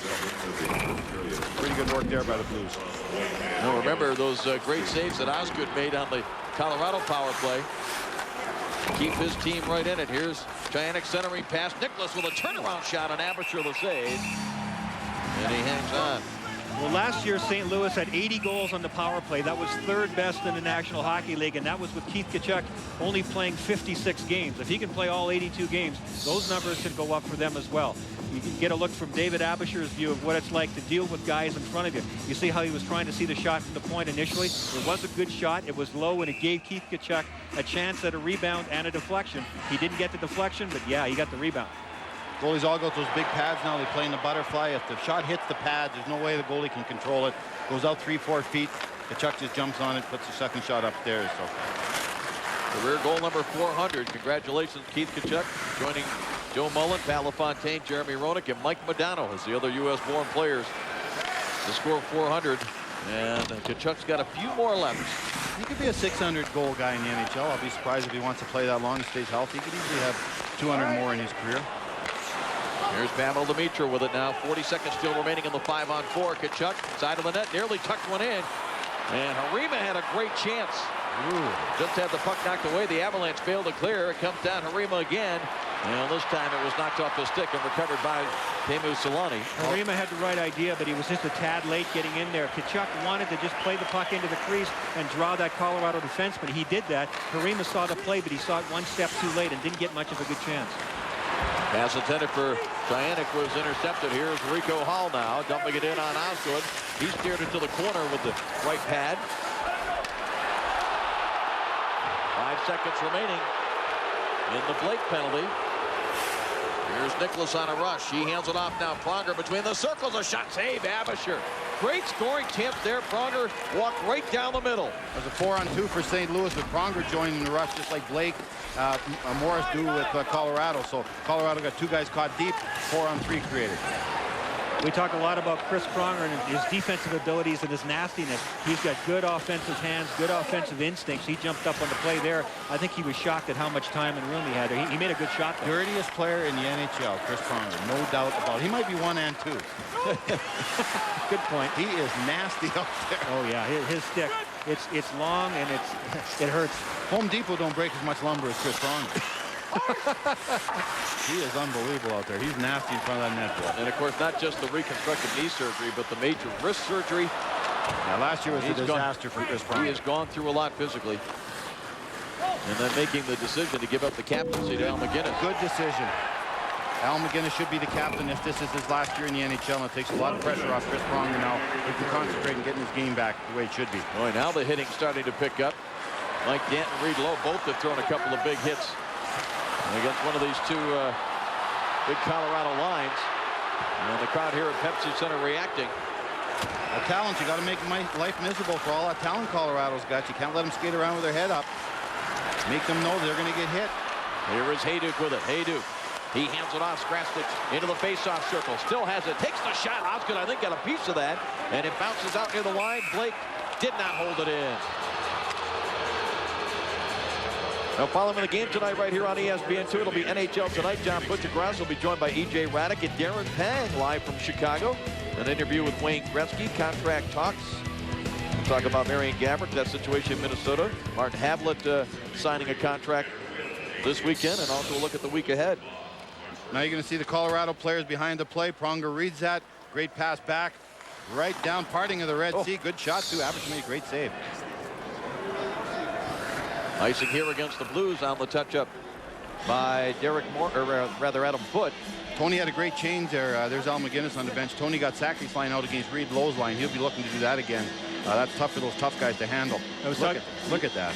S7: So pretty good work there by the Blues.
S1: Now remember those great saves that Osgood made on the Colorado power play. Keep his team right in it. Here's Janik centering pass. Nicholas with a turnaround shot on Abisher the save. And he hangs on.
S4: Well, last year, St. Louis had 80 goals on the power play. That was 3rd best in the National Hockey League, and that was with Keith Tkachuk only playing 56 games. If he can play all 82 games, those numbers can go up for them as well. You can get a look from David Abisher's view of what it's like to deal with guys in front of you. You see how he was trying to see the shot from the point initially. It was a good shot. It was low, and it gave Keith Tkachuk a chance at a rebound and a deflection. He didn't get the deflection, but yeah, he got the rebound.
S7: Goalies all got those big pads now. They play in the butterfly. If the shot hits the pad, there's no way the goalie can control it. Goes out 3-4 feet. Tkachuk just jumps on it, puts the second shot upstairs. So
S9: Career goal number 400. Congratulations, Keith Tkachuk, joining Joe Mullen, Pat LaFontaine, Jeremy Roenick, and Mike Modano as the other U.S.-born players to score 400. And Tkachuk's got a few more left.
S7: He could be a 600-goal guy in the NHL. I'll be surprised if he wants to play that long and stays healthy. He could easily have 200 more in his career.
S9: Here's Pavel Demitra with it now. 40 seconds still remaining in the 5-on-4. Tkachuk, side of the net, nearly tucked one in. And Harima had a great chance. Just had the puck knocked away. The Avalanche failed to clear. It comes down Harima again. And this time it was knocked off the stick and recovered by Teemu Selanne.
S4: Harima had the right idea, but he was just a tad late getting in there. Tkachuk wanted to just play the puck into the crease and draw that Colorado defenseman. He did that. Harima saw the play, but he saw it one step too late and didn't get much of a good chance.
S9: Pass intended for Cyanek was intercepted. Here's Rico Hall now, dumping it in on Osgood. He steered it to the corner with the right pad. 5 seconds remaining in the Blake penalty. Here's Nicholas on a rush. He hands it off now. Pronger between the circles. A shot save. Abisher. Great scoring chance there. Pronger walked right down the middle.
S7: There's a 4-on-2 for St. Louis with Pronger joining the rush just like Blake Morris do with Colorado. So Colorado got 2 guys caught deep. 4-on-3 created.
S4: We talk a lot about Chris Pronger and his defensive abilities and his nastiness. He's got good offensive hands, good offensive instincts. He jumped up on the play there. I think he was shocked at how much time and room he had there. He made a good shot there.
S7: Dirtiest player in the NHL, Chris Pronger, no doubt about it. He might be 1 and 2.
S4: Good point.
S7: He is nasty out there.
S4: Oh yeah, his stick. It's long and it hurts.
S7: Home Depot don't break as much lumber as Chris Pronger. He is unbelievable out there. He's nasty in front of that net, boy.
S9: And of course, not just the reconstructive knee surgery, but the major wrist surgery.
S7: Now, last year was a disaster for Chris Pronger.
S9: He has gone through a lot physically. And then making the decision to give up the captaincy to Al MacInnis.
S7: Good decision. Al MacInnis should be the captain if this is his last year in the NHL, and it takes a lot of pressure off Chris Pronger now. He can concentrate on getting his game back the way it should be.
S9: Boy, now the hitting starting to pick up. Mike Danton, Reed Lowe, both have thrown a couple of big hits against one of these 2 big Colorado lines. And the crowd here at Pepsi Center reacting.
S7: A talent, you got to make life miserable for all that talent Colorado's got. You can't let them skate around with their head up. Make them know they're going to get hit.
S9: Here is Hayduk with it. Hayduk. He hands it off, Skrastich into the face-off circle. Still has it. Takes the shot. Osgood, I think, got a piece of that. And it bounces out near the line. Blake did not hold it in. Now following the game tonight right here on ESPN2, it'll be NHL Tonight. John Butchergrass will be joined by E.J. Raddick and Darren Pang live from Chicago. An interview with Wayne Gretzky, contract talks. We'll talk about Marion Gabbert, that situation in Minnesota. Martin Havlat signing a contract this weekend, and also a look at the week ahead.
S7: Now you're going to see the Colorado players behind the play. Pronger reads that. Great pass back. Right down parting of the Red Sea. Good shot, too. Abisher made a great save.
S9: Icing here against the Blues on the touch-up by Adam Foote.
S7: Tony had a great change there. There's Al MacInnis on the bench. Tony got Sackey's line out against Reed Lowe's line. He'll be looking to do that again. That's tough for those tough guys to handle. Look at that.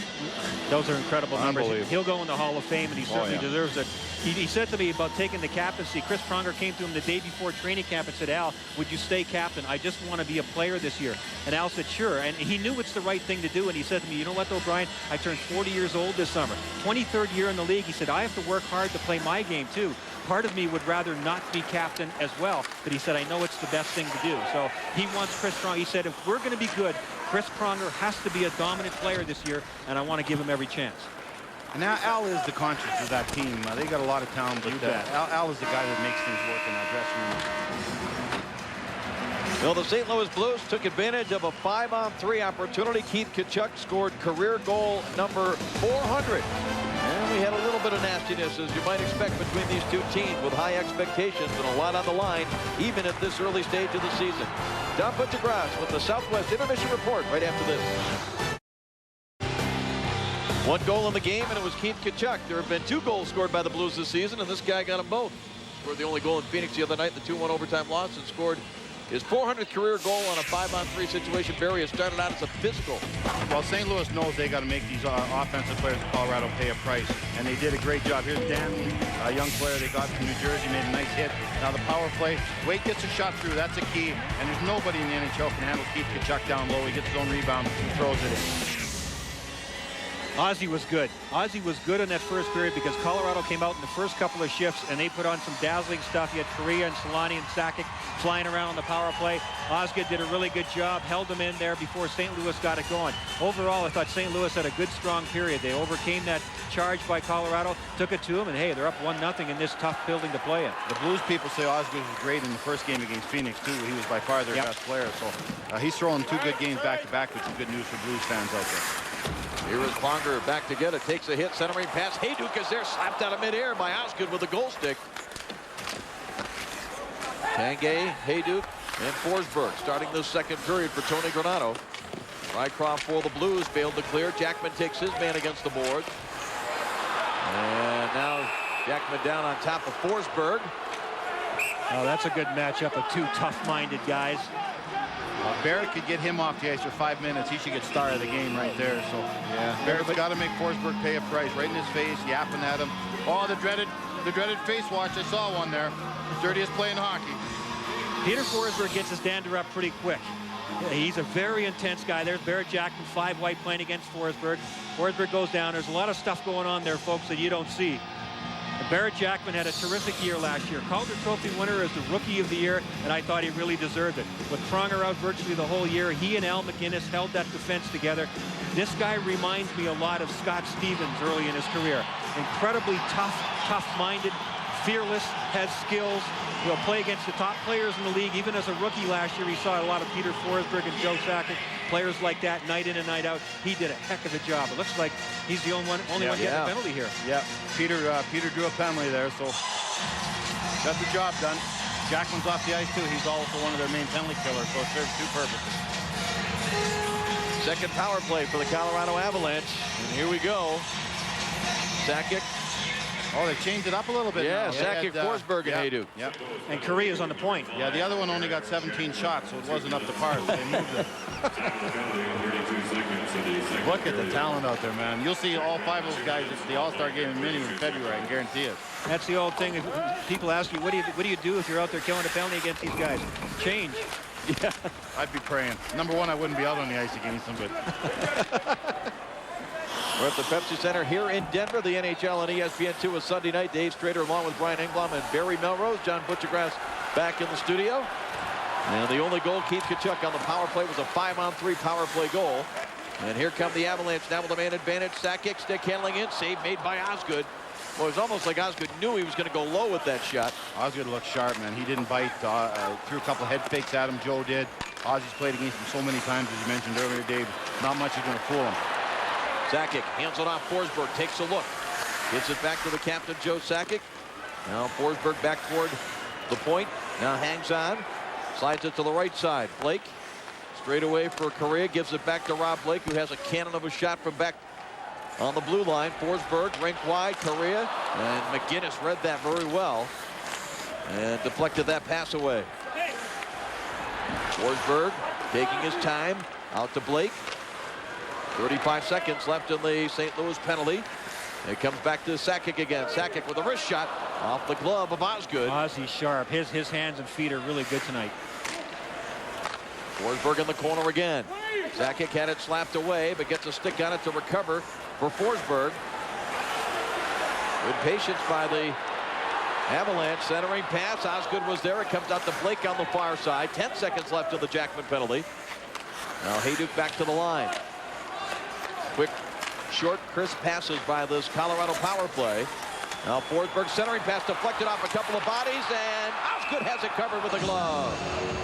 S4: Those are incredible numbers. He'll go in the Hall of Fame, and he certainly deserves it. He said to me about taking the captaincy. Chris Pronger came to him the day before training camp and said, Al, would you stay captain? I just want to be a player this year. And Al said, sure. And he knew it's the right thing to do. And he said to me, you know what, though, Brian? I turned 40 years old this summer. 23rd year in the league. He said, I have to work hard to play my game, too. Part of me would rather not be captain as well. But he said, I know it's the best thing to do. So he wants Chris Pronger. He said, if we're going to be good, Chris Pronger has to be a dominant player this year, and I want to give him every chance.
S7: And now Al is the conscience of that team. They got a lot of talent, but Al is the guy that makes things work in that dressing room.
S9: Well, the St. Louis Blues took advantage of a 5-on-3 opportunity. Keith Tkachuk scored career goal number 400. And we had a little bit of nastiness, as you might expect, between these two teams, with high expectations and a lot on the line, even at this early stage of the season. John Butchergrass with the Southwest Intermission Report right after this. One goal in the game, and it was Keith Tkachuk. There have been 2 goals scored by the Blues this season, and this guy got them both. Scored the only goal in Phoenix the other night, the 2-1 overtime loss, and scored his 400th career goal on a 5-on-3 situation. Barry has started out as a physical.
S7: Well, St. Louis knows they got to make these offensive players in Colorado pay a price, and they did a great job. Here's Danley, a young player they got from New Jersey, made a nice hit. Now the power play, Wade gets a shot through. That's a key, and there's nobody in the NHL can handle Keith Tkachuk down low. He gets his own rebound and throws it in.
S4: Ozzy was good. Ozzy was good in that first period because Colorado came out in the first couple of shifts and they put on some dazzling stuff. You had Korea and Solani and Sakic flying around on the power play. Osgood did a really good job, held them in there before St. Louis got it going. Overall, I thought St. Louis had a good, strong period. They overcame that charge by Colorado, took it to them, and hey, they're up 1-0 in this tough building to play in.
S7: The Blues people say Osgood was great in the first game against Phoenix, too. He was by far their best player. So he's throwing 2 good games back-to-back, which is good news for Blues fans out there.
S9: Here is Pronger back to get it. Takes a hit. Centering pass. Hayduk is there. Slapped out of midair by Osgood with a goal stick. Tanguay, Hayduk, and Forsberg starting this second period for Tony Granato. Rycroft for the Blues. Failed to clear. Jackman takes his man against the boards. And now Jackman down on top of Forsberg.
S4: Oh, that's a good matchup of 2 tough-minded guys.
S7: Barrett could get him off the ice for 5 minutes. He should get star of the game right there. So yeah, Barrett's got to make Forsberg pay a price. Right in his face, yapping at him. Oh, the dreaded face watch. I saw one there. Dirtiest play in hockey.
S4: Peter Forsberg gets his dander up pretty quick. He's a very intense guy. There's Barrett Jackman, 5-white playing against Forsberg. Forsberg goes down. There's a lot of stuff going on there, folks, that you don't see. Barrett Jackman had a terrific year last year. Calder Trophy winner as the Rookie of the Year, and I thought he really deserved it. With Pronger out virtually the whole year, he and Al McInnes held that defense together. This guy reminds me a lot of Scott Stevens early in his career. Incredibly tough-minded, fearless, has skills. He'll play against the top players in the league. Even as a rookie last year, he saw a lot of Peter Forsberg and Joe Sakic, players like that, night in and night out. He did a heck of a job. It looks like he's the only one getting a penalty here.
S7: Yeah, Peter drew a penalty there, so got the job done. Jackman's off the ice too. He's also one of their main penalty killers, so it serves 2 purposes.
S9: Second power play for the Colorado Avalanche. And here we go. Sakic.
S7: Oh, they changed it up a little bit.
S9: Yeah, Sakic, Forsberg, and Hayduk.
S7: Yep.
S4: And Korea's on the point.
S7: Yeah, the other one only got 17 shots, so it wasn't up to par. So they moved it. Look at the talent out there, man. You'll see all 5 of those guys at the All-Star game in Minneapolis in February, I can guarantee it.
S4: That's the old thing. People ask you, what do you do if you're out there killing a penalty against these guys? Change.
S7: Yeah, I'd be praying. Number 1, I wouldn't be out on the ice against them, but...
S9: We're at the Pepsi Center here in Denver. The NHL on ESPN2 is Sunday night. Dave Strader along with Brian Engblom and Barry Melrose. John Butchergrass back in the studio. And the only goal, Keith Tkachuk on the power play, was a 5-on-3 power play goal. And here come the Avalanche now with a man advantage. Sakic stick handling in. Save made by Osgood. Well, it was almost like Osgood knew he was going to go low with that shot.
S7: Osgood looked sharp, man. He didn't bite. Threw a couple head fakes at him. Joe did. Ozzy's played against him so many times, as you mentioned earlier, Dave. Not much is going to fool him.
S9: Sakic hands it off. Forsberg takes a look. Gets it back to the captain, Joe Sakic. Now Forsberg back toward the point. Now hangs on. Slides it to the right side. Blake straight away for Korea. Gives it back to Rob Blake, who has a cannon of a shot from back on the blue line. Forsberg rink wide. Korea. And McInnes read that very well. And deflected that pass away. Forsberg taking his time. Out to Blake. 35 seconds left in the St. Louis penalty. It comes back to Sakic again. Sakic with a wrist shot off the glove of Osgood.
S4: Ozzy sharp. His hands and feet are really good tonight.
S9: Forsberg in the corner again. Sakic had it slapped away, but gets a stick on it to recover for Forsberg. Good patience by the Avalanche. Centering pass. Osgood was there. It comes out to Blake on the far side. 10 seconds left of the Jackman penalty. Now Hayduk back to the line. Quick, short, crisp passes by this Colorado power play. Now Forsberg centering pass deflected off a couple of bodies, and Osgood has it covered with a glove.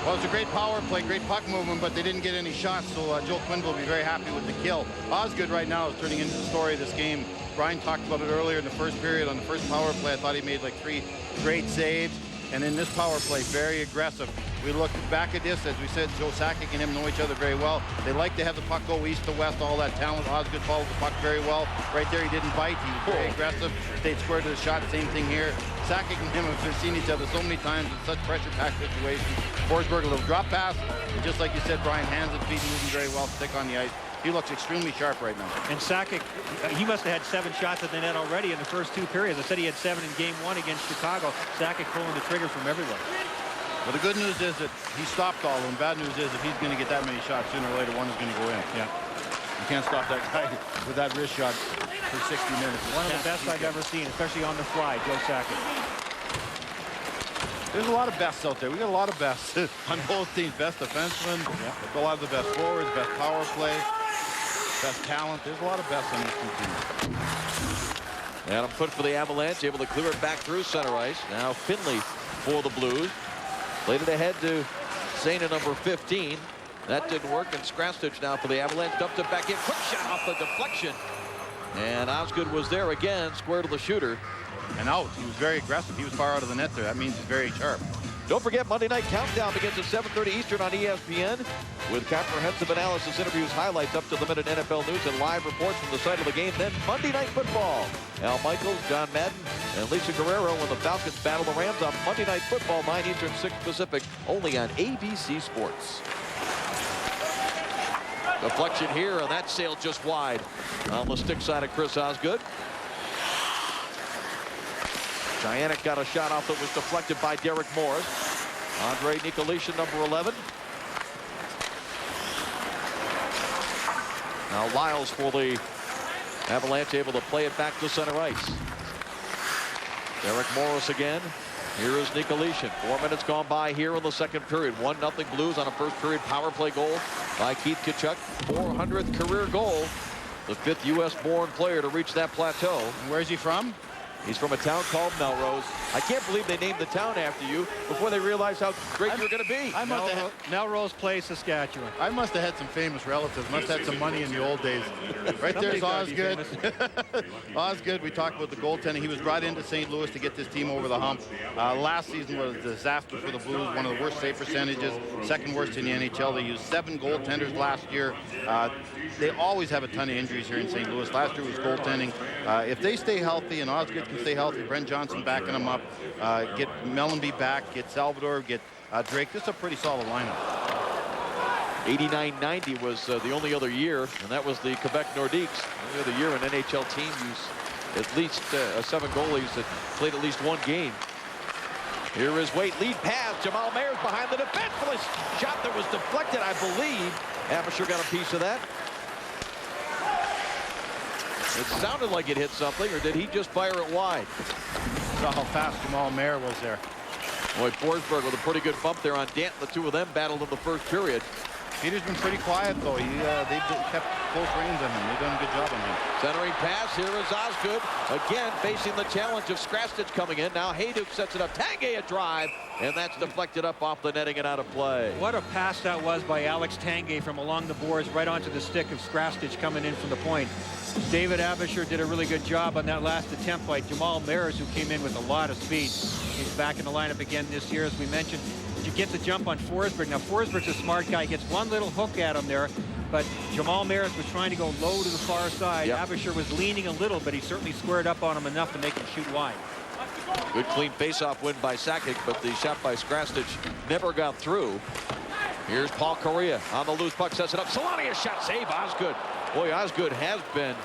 S7: Well, it was a great power play, great puck movement, but they didn't get any shots, so Joe Quinn will be very happy with the kill. Osgood right now is turning into the story of this game. Brian talked about it earlier in the first period. On the first power play, I thought he made like 3 great saves. And in this power play, very aggressive. We looked back at this, as we said, Joe Sakic and him know each other very well. They like to have the puck go east to west, all that talent. Osgood followed the puck very well. Right there, he didn't bite. He was very aggressive. Stayed square to the shot. Same thing here. Sakic and him have seen each other so many times in such pressure-packed situations. Forsberg, a little drop pass. And just like you said, Brian, hands and feet moving very well, stick on the ice. He looks extremely sharp right now. And
S4: Sakic, he must have had 7 shots at the net already in the first 2 periods. I said he had 7 in game 1 against Chicago. Sakic pulling the trigger from everywhere.
S7: Well, the good news is that he stopped all of them. Bad news is if he's going to get that many shots, sooner or later one is going to go in.
S4: Yeah.
S7: You can't stop that guy with that wrist shot for 60 minutes.
S4: One of the best I've ever seen, especially on the fly, Joe Sakic.
S7: There's a lot of bests out there. We got a lot of bests on both teams. Best defensemen, a lot of the best forwards, best power play, best talent. There's a lot of bests on these 2 teams.
S9: Adam Foote for the Avalanche, able to clear it back through center ice. Now Finley for the Blues. Laid it ahead to Zana, number 15. That didn't work, and Skrastich now for the Avalanche. Dumped it back in. Quick shot off the deflection. And Osgood was there again, square to the shooter.
S7: And out. He was very aggressive. He was far out of the net there. That means he's very sharp.
S9: Don't forget, Monday Night Countdown begins at 7:30 Eastern on ESPN with comprehensive analysis, interviews, highlights, up-to-the-minute NFL news, and live reports from the site of the game. Then Monday Night Football. Al Michaels, John Madden, and Lisa Guerrero when the Falcons battle the Rams on Monday Night Football, 9 Eastern, 6 Pacific, only on ABC Sports. Deflection here, and that sailed just wide on the stick side of Chris Osgood. Giannick got a shot off that was deflected by Derek Morris. Andre Nikolitin, number 11. Now Lyles for the Avalanche, able to play it back to center ice. Derek Morris again. Here is Nikolitin. 4 minutes gone by here in the second period. 1-0 Blues on a first period power play goal by Keith Tkachuk. 400th career goal. The 5th U.S.-born player to reach that plateau.
S7: And where's he from?
S9: He's from a town called Melrose. I can't believe they named the town after you before they realized how great you're going to be.
S4: Melrose Place, Saskatchewan.
S7: I must have had some famous relatives. Must have had some money in the old days. Right there's Osgood. Osgood, we talked about the goaltending. He was brought into St. Louis to get this team over the hump. Last season was a disaster for the Blues. One of the worst save percentages, second worst in the NHL. They used 7 goaltenders last year. They always have a ton of injuries here in St. Louis. Last year was goaltending. If they stay healthy and Osgood can stay healthy, Brent Johnson backing them up, get Mellenby back, get Salvador, get Drake. This is a pretty solid lineup.
S9: 89-90 was the only other year, and that was the Quebec Nordiques. Only other year an NHL team used at least 7 goalies that played at least 1 game. Here is Waite, lead pass. Jamal Mayer's behind the defense for a shot that was deflected, I believe. Abisher got a piece of that. It sounded like it hit something, or did he just fire it wide?
S7: Saw how fast Jamal Mayer was there.
S9: Boy, Forsberg with a pretty good bump there on Danton. The 2 of them battled in the first period.
S7: Peter's been pretty quiet, though. They've kept close reins on him. They've done a good job on him.
S9: Centering pass. Here is Osgood. Again, facing the challenge of Skrastich coming in. Now Hayduk sets it up. Tanguay a drive. And that's deflected up off the netting and out of play.
S4: What a pass that was by Alex Tanguay from along the boards right onto the stick of Skrastich coming in from the point. David Abisher did a really good job on that last attempt by Jamal Mayers, who came in with a lot of speed. He's back in the lineup again this year, as we mentioned. You get the jump on Forsberg. Now, Forsberg's a smart guy. He gets one little hook at him there, but Jamal Mayers was trying to go low to the far side. Yep. Abisher was leaning a little, but he certainly squared up on him enough to make him shoot wide.
S9: Good clean face-off win by Sakic, but the shot by Skrastich never got through. Here's Paul Correa on the loose puck, sets it up. Solani, a shot save. Osgood. Boy, Osgood has been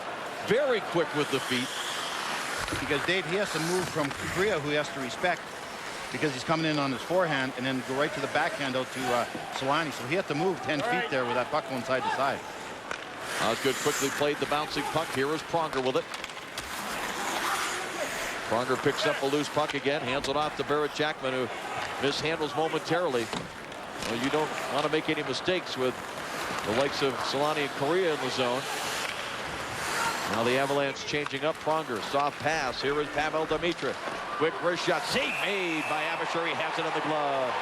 S9: very quick with the feet.
S7: Because Dave, he has to move from Correa, who he has to respect, because he's coming in on his forehand and then go right to the backhand out to Solani. So he had to move 10 feet there with that puck going side to side.
S9: Osgood quickly played the bouncing puck. Here is Pronger with it. Pronger picks up a loose puck again, hands it off to Barrett Jackman, who mishandles momentarily. Well, you don't want to make any mistakes with the likes of Solani and Correa in the zone. Now the Avalanche changing up. Pronger, soft pass. Here is Pavel Demitra. Quick wrist shot. Save made by Abisher. He has it in the glove.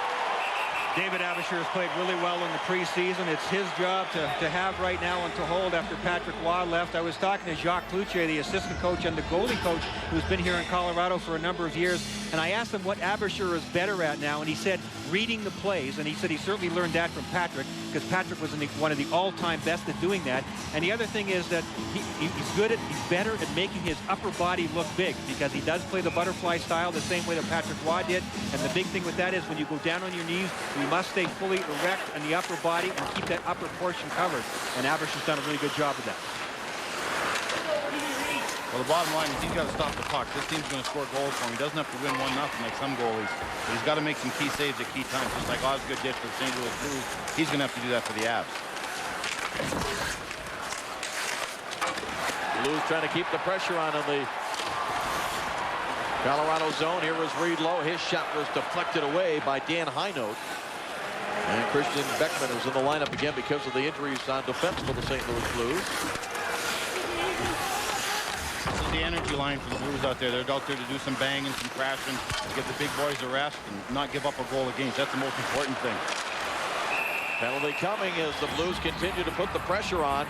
S4: David Abisher has played really well in the preseason. It's his job to have right now and to hold after Patrick Waugh left. I was talking to Jacques Cloutier, the assistant coach and the goalie coach, who's been here in Colorado for a number of years, and I asked him what Abisher is better at now, and he said reading the plays, and he said he certainly learned that from Patrick, because Patrick was one of the all-time best at doing that. And the other thing is that he's better at making his upper body look big, because he does play the butterfly style the same way that Patrick Waugh did. And the big thing with that is when you go down on your knees, you must stay fully erect in the upper body and keep that upper portion covered. And Abisher's done a really good job of that.
S7: Well, the bottom line is he's got to stop the puck. This team's going to score goals for him. He doesn't have to win 1-0 like some goalies, but he's got to make some key saves at key times, just like Osgood did for the St. Louis Blues. He's going to have to do that for the Avs.
S9: Blues trying to keep the pressure on in the Colorado zone. Here was Reed Lowe. His shot was deflected away by Dan Highnote. And Christian Beckman is in the lineup again because of the injuries on defense for the St. Louis Blues.
S7: This is the energy line for the Blues out there. They're out there to do some banging, some crashing, to get the big boys a rest and not give up a goal against. That's the most important thing.
S9: Penalty coming as the Blues continue to put the pressure on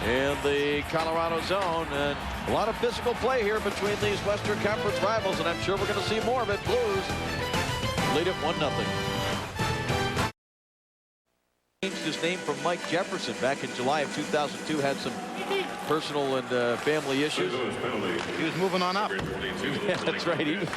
S9: in the Colorado zone. And a lot of physical play here between these Western Conference rivals, and I'm sure we're going to see more of it. Blues lead it 1-0. Changed his name from Mike Jefferson back in July of 2002. Had some personal and family issues.
S7: He was moving on up.
S9: Yeah, that's right. He was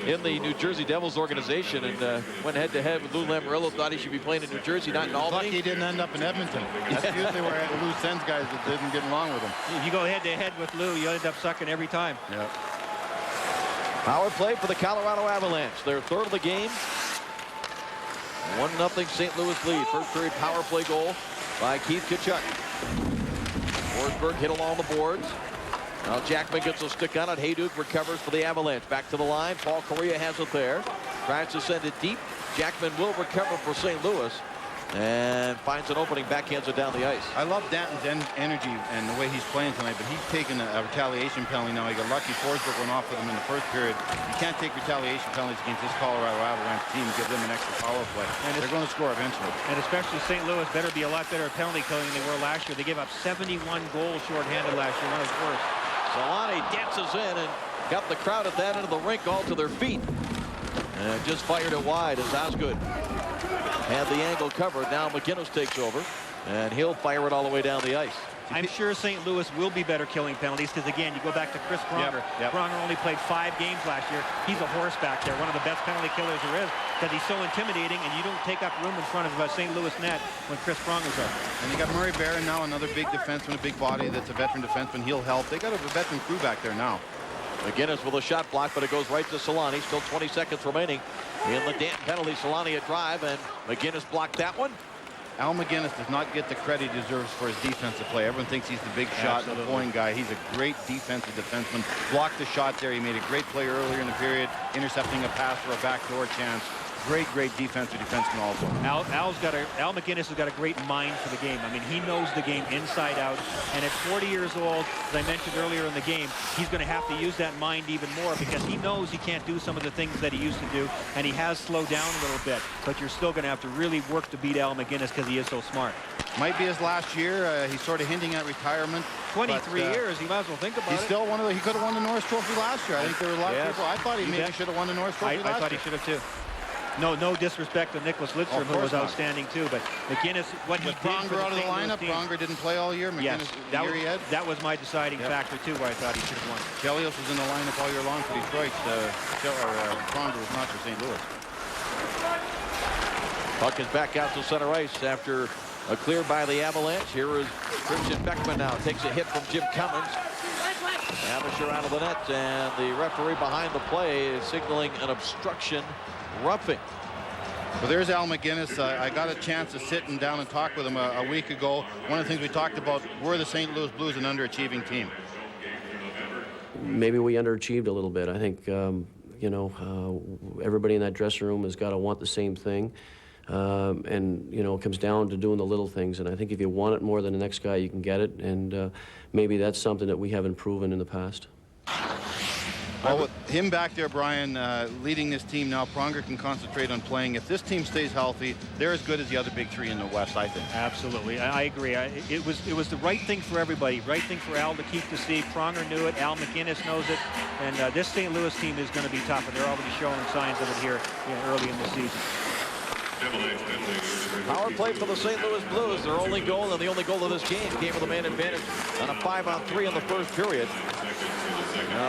S9: in the New Jersey Devils organization and went head-to-head with Lou Lamoriello. Thought he should be playing in New Jersey, not in Albany.
S7: Lucky he didn't end up in Edmonton. That's usually where Lou sends guys that didn't get along with him.
S4: If you go head-to-head with Lou, you end up sucking every time.
S7: Yeah.
S9: Power play for the Colorado Avalanche. Their third of the game. 1-0 St. Louis lead. First period power play goal by Keith Tkachuk. Forsberg hit along the boards. Now Jackman gets a stick on it. Hayduk recovers for the Avalanche. Back to the line. Paul Correa has it there. Tries to send it deep. Jackman will recover for St. Louis and finds an opening, backhands it down the ice.
S7: I love Danton's energy and the way he's playing tonight, but he's taken a retaliation penalty now. He got lucky. Forsberg went off with him in the first period. You can't take retaliation penalties against this Colorado Avalanche team and give them an extra power play. And they're going to score eventually.
S4: And especially St. Louis better be a lot better at penalty killing than they were last year. They gave up 71 goals shorthanded last year, one of the worst.
S9: Solani dances in and got the crowd at that end of the rink all to their feet. And just fired it wide as Osgood had the angle covered. Now McGinnis takes over, and he'll fire it all the way down the ice.
S4: I'm sure St. Louis will be better killing penalties because, again, you go back to Chris Pronger. Pronger only played 5 games last year. He's a horse back there, one of the best penalty killers there is because he's so intimidating, and you don't take up room in front of St. Louis net when Chris Pronger's up.
S7: And you got Murray Barron now, another big defenseman, a big body that's a veteran defenseman. He'll help. They got a veteran crew back there now.
S9: McGinnis with a shot block, but it goes right to Solani. Still 20 seconds remaining in the Danton penalty. Solani a drive, and McGinnis blocked that one.
S7: Al McGinnis does not get the credit he deserves for his defensive play. Everyone thinks he's the big shot, the point guy. He's a great defensive defenseman. Blocked the shot there. He made a great play earlier in the period, intercepting a pass for a backdoor chance. Great defensive defenseman also.
S4: Al McGinnis has got a great mind for the game. I mean, he knows the game inside out. And at 40 years old, as I mentioned earlier in the game, he's going to have to use that mind even more because he knows he can't do some of the things that he used to do, and he has slowed down a little bit. But you're still going to have to really work to beat Al McGinnis because he is so smart.
S7: Might be his last year. He's sort of hinting at retirement.
S4: 23 years. He might as well think about it.
S7: He's still one of the. He could have won the Norris Trophy last year. I think there were a lot of people. I thought he maybe should have won the Norris Trophy last year.
S4: I thought he should have too. No disrespect to Nicholas Lidstrom, who was outstanding too. But McGinnis, what he did for
S7: Pronger out of the lineup. Pronger didn't play all year. McGinnis,
S4: yes, that was my deciding factor too, where I thought he should have won.
S7: Chelios was in the lineup all year long for Detroit. Pronger was not for St. Louis.
S9: Puck is back out to center ice after a clear by the Avalanche. Here is Christian Beckman now. Takes a hit from Jim Cummins. Abisher out of the net, and the referee behind the play is signaling an obstruction roughing.
S7: Well, there's Al McGinnis. I got a chance to sit down and talk with him a week ago. One of the things we talked about were the St. Louis Blues an underachieving team.
S10: Maybe we underachieved a little bit. I think, everybody in that dressing room has got to want the same thing. And, it comes down to doing the little things. And I think if you want it more than the next guy, you can get it. And maybe that's something that we haven't proven in the past.
S7: Well, with him back there, Brian, leading this team now, Pronger can concentrate on playing. If this team stays healthy, they're as good as the other big three in the West, I think.
S4: Absolutely. I agree. It was the right thing for everybody. Right thing for Al to keep the seed. Pronger knew it. Al McInnes knows it. And this St. Louis team is going to be tough. And they're already showing signs of it here early in the season.
S9: Power play for the St. Louis Blues. Their only goal and the only goal of this game came with a man advantage on a 5-on-3 in the first period.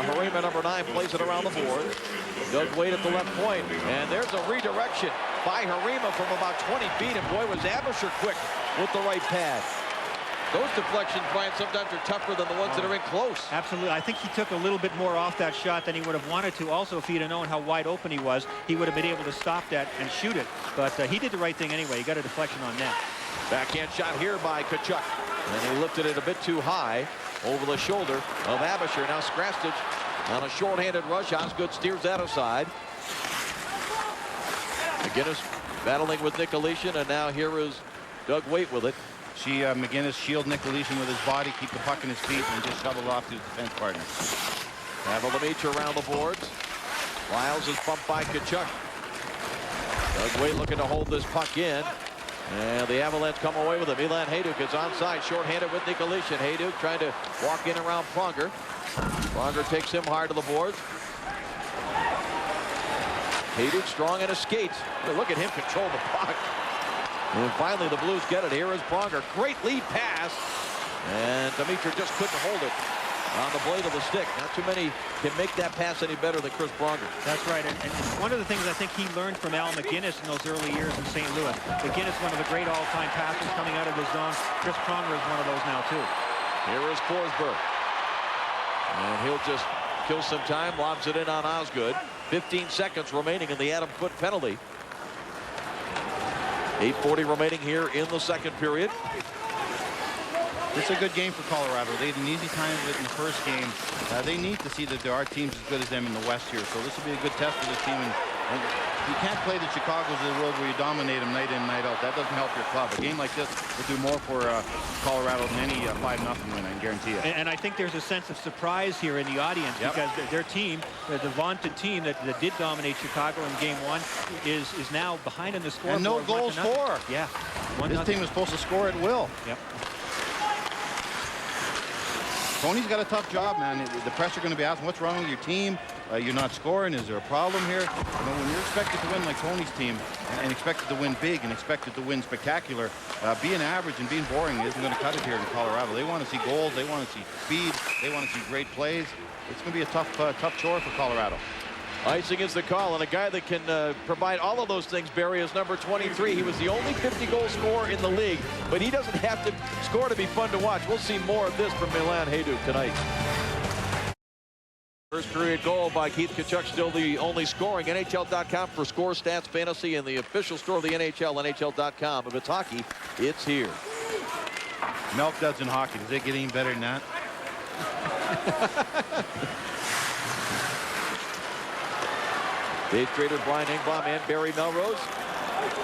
S9: Harima, number 9, plays it around the board. Doug Wade at the left point. And there's a redirection by Harima from about 20 feet. And boy, was Abisher quick with the right pad. Those deflections, Brian, sometimes are tougher than the ones that are in close.
S4: Absolutely. I think he took a little bit more off that shot than he would have wanted to. Also, if he'd have known how wide open he was, he would have been able to stop that and shoot it. But he did the right thing anyway. He got a deflection on net.
S9: Backhand shot here by Tkachuk. And he lifted it a bit too high over the shoulder of Abisher. Now Skrastich on a shorthanded rush. Osgood steers that aside. McInnes battling with Nicolishin, and now here is Doug Waite with it.
S7: McInnes shield Nicolishin with his body, keep the puck in his feet, and just shovel it off to his defense partner.
S9: Avalanche around the boards. Lyles is bumped by Tkachuk. Doug Waite looking to hold this puck in. And the Avalanche come away with it. Milan Hajduk is onside, shorthanded with Nicolishin. Hajduk trying to walk in around Pronger. Pronger takes him hard to the boards. Hajduk strong in his skates. Look at him control the puck. And finally the Blues get it. Here is Pronger. Great lead pass. And Dimitri just couldn't hold it on the blade of the stick. Not too many can make that pass any better than Chris Pronger.
S4: That's right. And one of the things I think he learned from Al McInnes in those early years in St. Louis. McInnes, one of the great all-time passers coming out of his zone. Chris Pronger is one of those now, too.
S9: Here is Forsberg. And he'll just kill some time. Lobs it in on Osgood. 15 seconds remaining in the Adam Foote penalty. 8:40 remaining here in the second period.
S7: It's a good game for Colorado. They had an easy time of it in the first game. They need to see that there are teams as good as them in the West here. So this will be a good test for this team. And you can't play the Chicagos of the world where you dominate them night in, night out. That doesn't help your club. A game like this will do more for Colorado than any 5-0 win, I can guarantee you.
S4: And I think there's a sense of surprise here in the audience because their team, the vaunted team that did dominate Chicago in Game 1, is now behind in the scoreboard.
S7: And no goals for.
S4: Yeah.
S7: This team is supposed to score at will.
S4: Yep.
S7: Tony's got a tough job, man. The pressure going to be asking, what's wrong with your team? You're not scoring. Is there a problem here? When you're expected to win like Tony's team and expected to win big and expected to win spectacular, being average and being boring isn't going to cut it here in Colorado. They want to see goals. They want to see speed. They want to see great plays. It's going to be a tough chore for Colorado.
S9: Icing is the call, and a guy that can provide all of those things, Barry, is number 23. He was the only 50-goal scorer in the league, but he doesn't have to score to be fun to watch. We'll see more of this from Milan Hajduk tonight. First period goal by Keith Tkachuk, still the only scoring. NHL.com for score, stats, fantasy, and the official store of the NHL, NHL.com. If it's hockey, it's here.
S7: Milk duds in hockey. Does it get any better than that?
S9: Dave Trader, Brian Engblom, and Barry Melrose.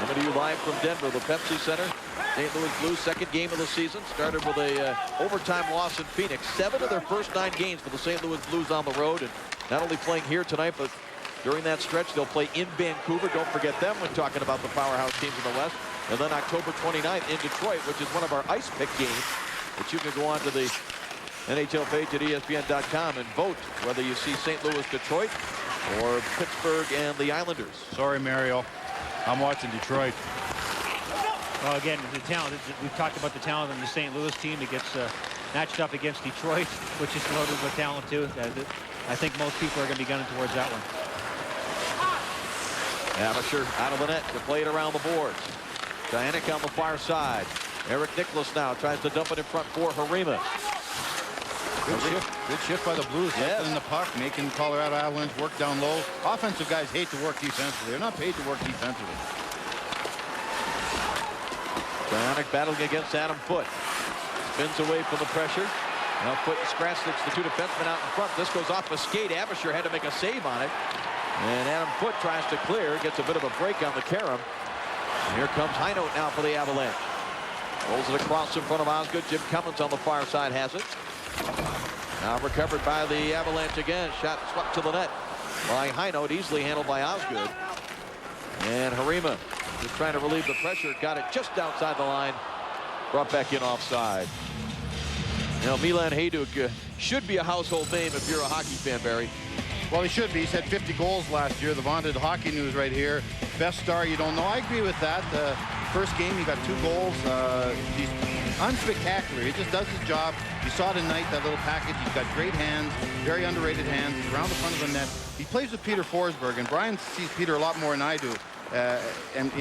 S9: Coming to you live from Denver, the Pepsi Center. St. Louis Blues, second game of the season. Started with a overtime loss in Phoenix. 7 of their first 9 games for the St. Louis Blues on the road. And not only playing here tonight, but during that stretch, they'll play in Vancouver. Don't forget them when talking about the powerhouse teams in the West. And then October 29th in Detroit, which is one of our ice pick games. But you can go on to the NHL page at ESPN.com and vote whether you see St. Louis, Detroit, or Pittsburgh and the Islanders.
S7: Sorry, Mario. I'm watching Detroit.
S4: Well, again, the talent. We've talked about the talent in the St. Louis team that gets matched up against Detroit, which is loaded with talent, too. I think most people are going to be gunning towards that one.
S9: Abisher out of the net to play it around the boards. Dianic on the far side. Eric Nicholas now tries to dump it in front for Harima.
S7: Good shift by the Blues. Yes. In the puck, making Colorado Avalanche work down low. Offensive guys hate to work defensively. They're not paid to work defensively.
S9: Dianic battling against Adam Foote. Spins away from the pressure. Now Foote and Skrastich, the 2 defensemen out in front. This goes off a skate. Abisher had to make a save on it. And Adam Foote tries to clear. Gets a bit of a break on the carom. And here comes Heinold now for the Avalanche. Rolls it across in front of Osgood. Jim Cummins on the far side has it. Now recovered by the Avalanche again. Shot swept to the net by high note, easily handled by Osgood. And Harima just trying to relieve the pressure. Got it just outside the line. Brought back in offside. You know, Milan Hajduk should be a household name if you're a hockey fan, Barry.
S7: Well, he should be. He's had 50 goals last year. The vaunted hockey news right here. Best star you don't know. I agree with that. First game, he got 2 goals. He's unspectacular. He just does his job. You saw tonight that little package. He's got great hands, very underrated hands. He's around the front of the net. He plays with Peter Forsberg, and Brian sees Peter a lot more than I do. And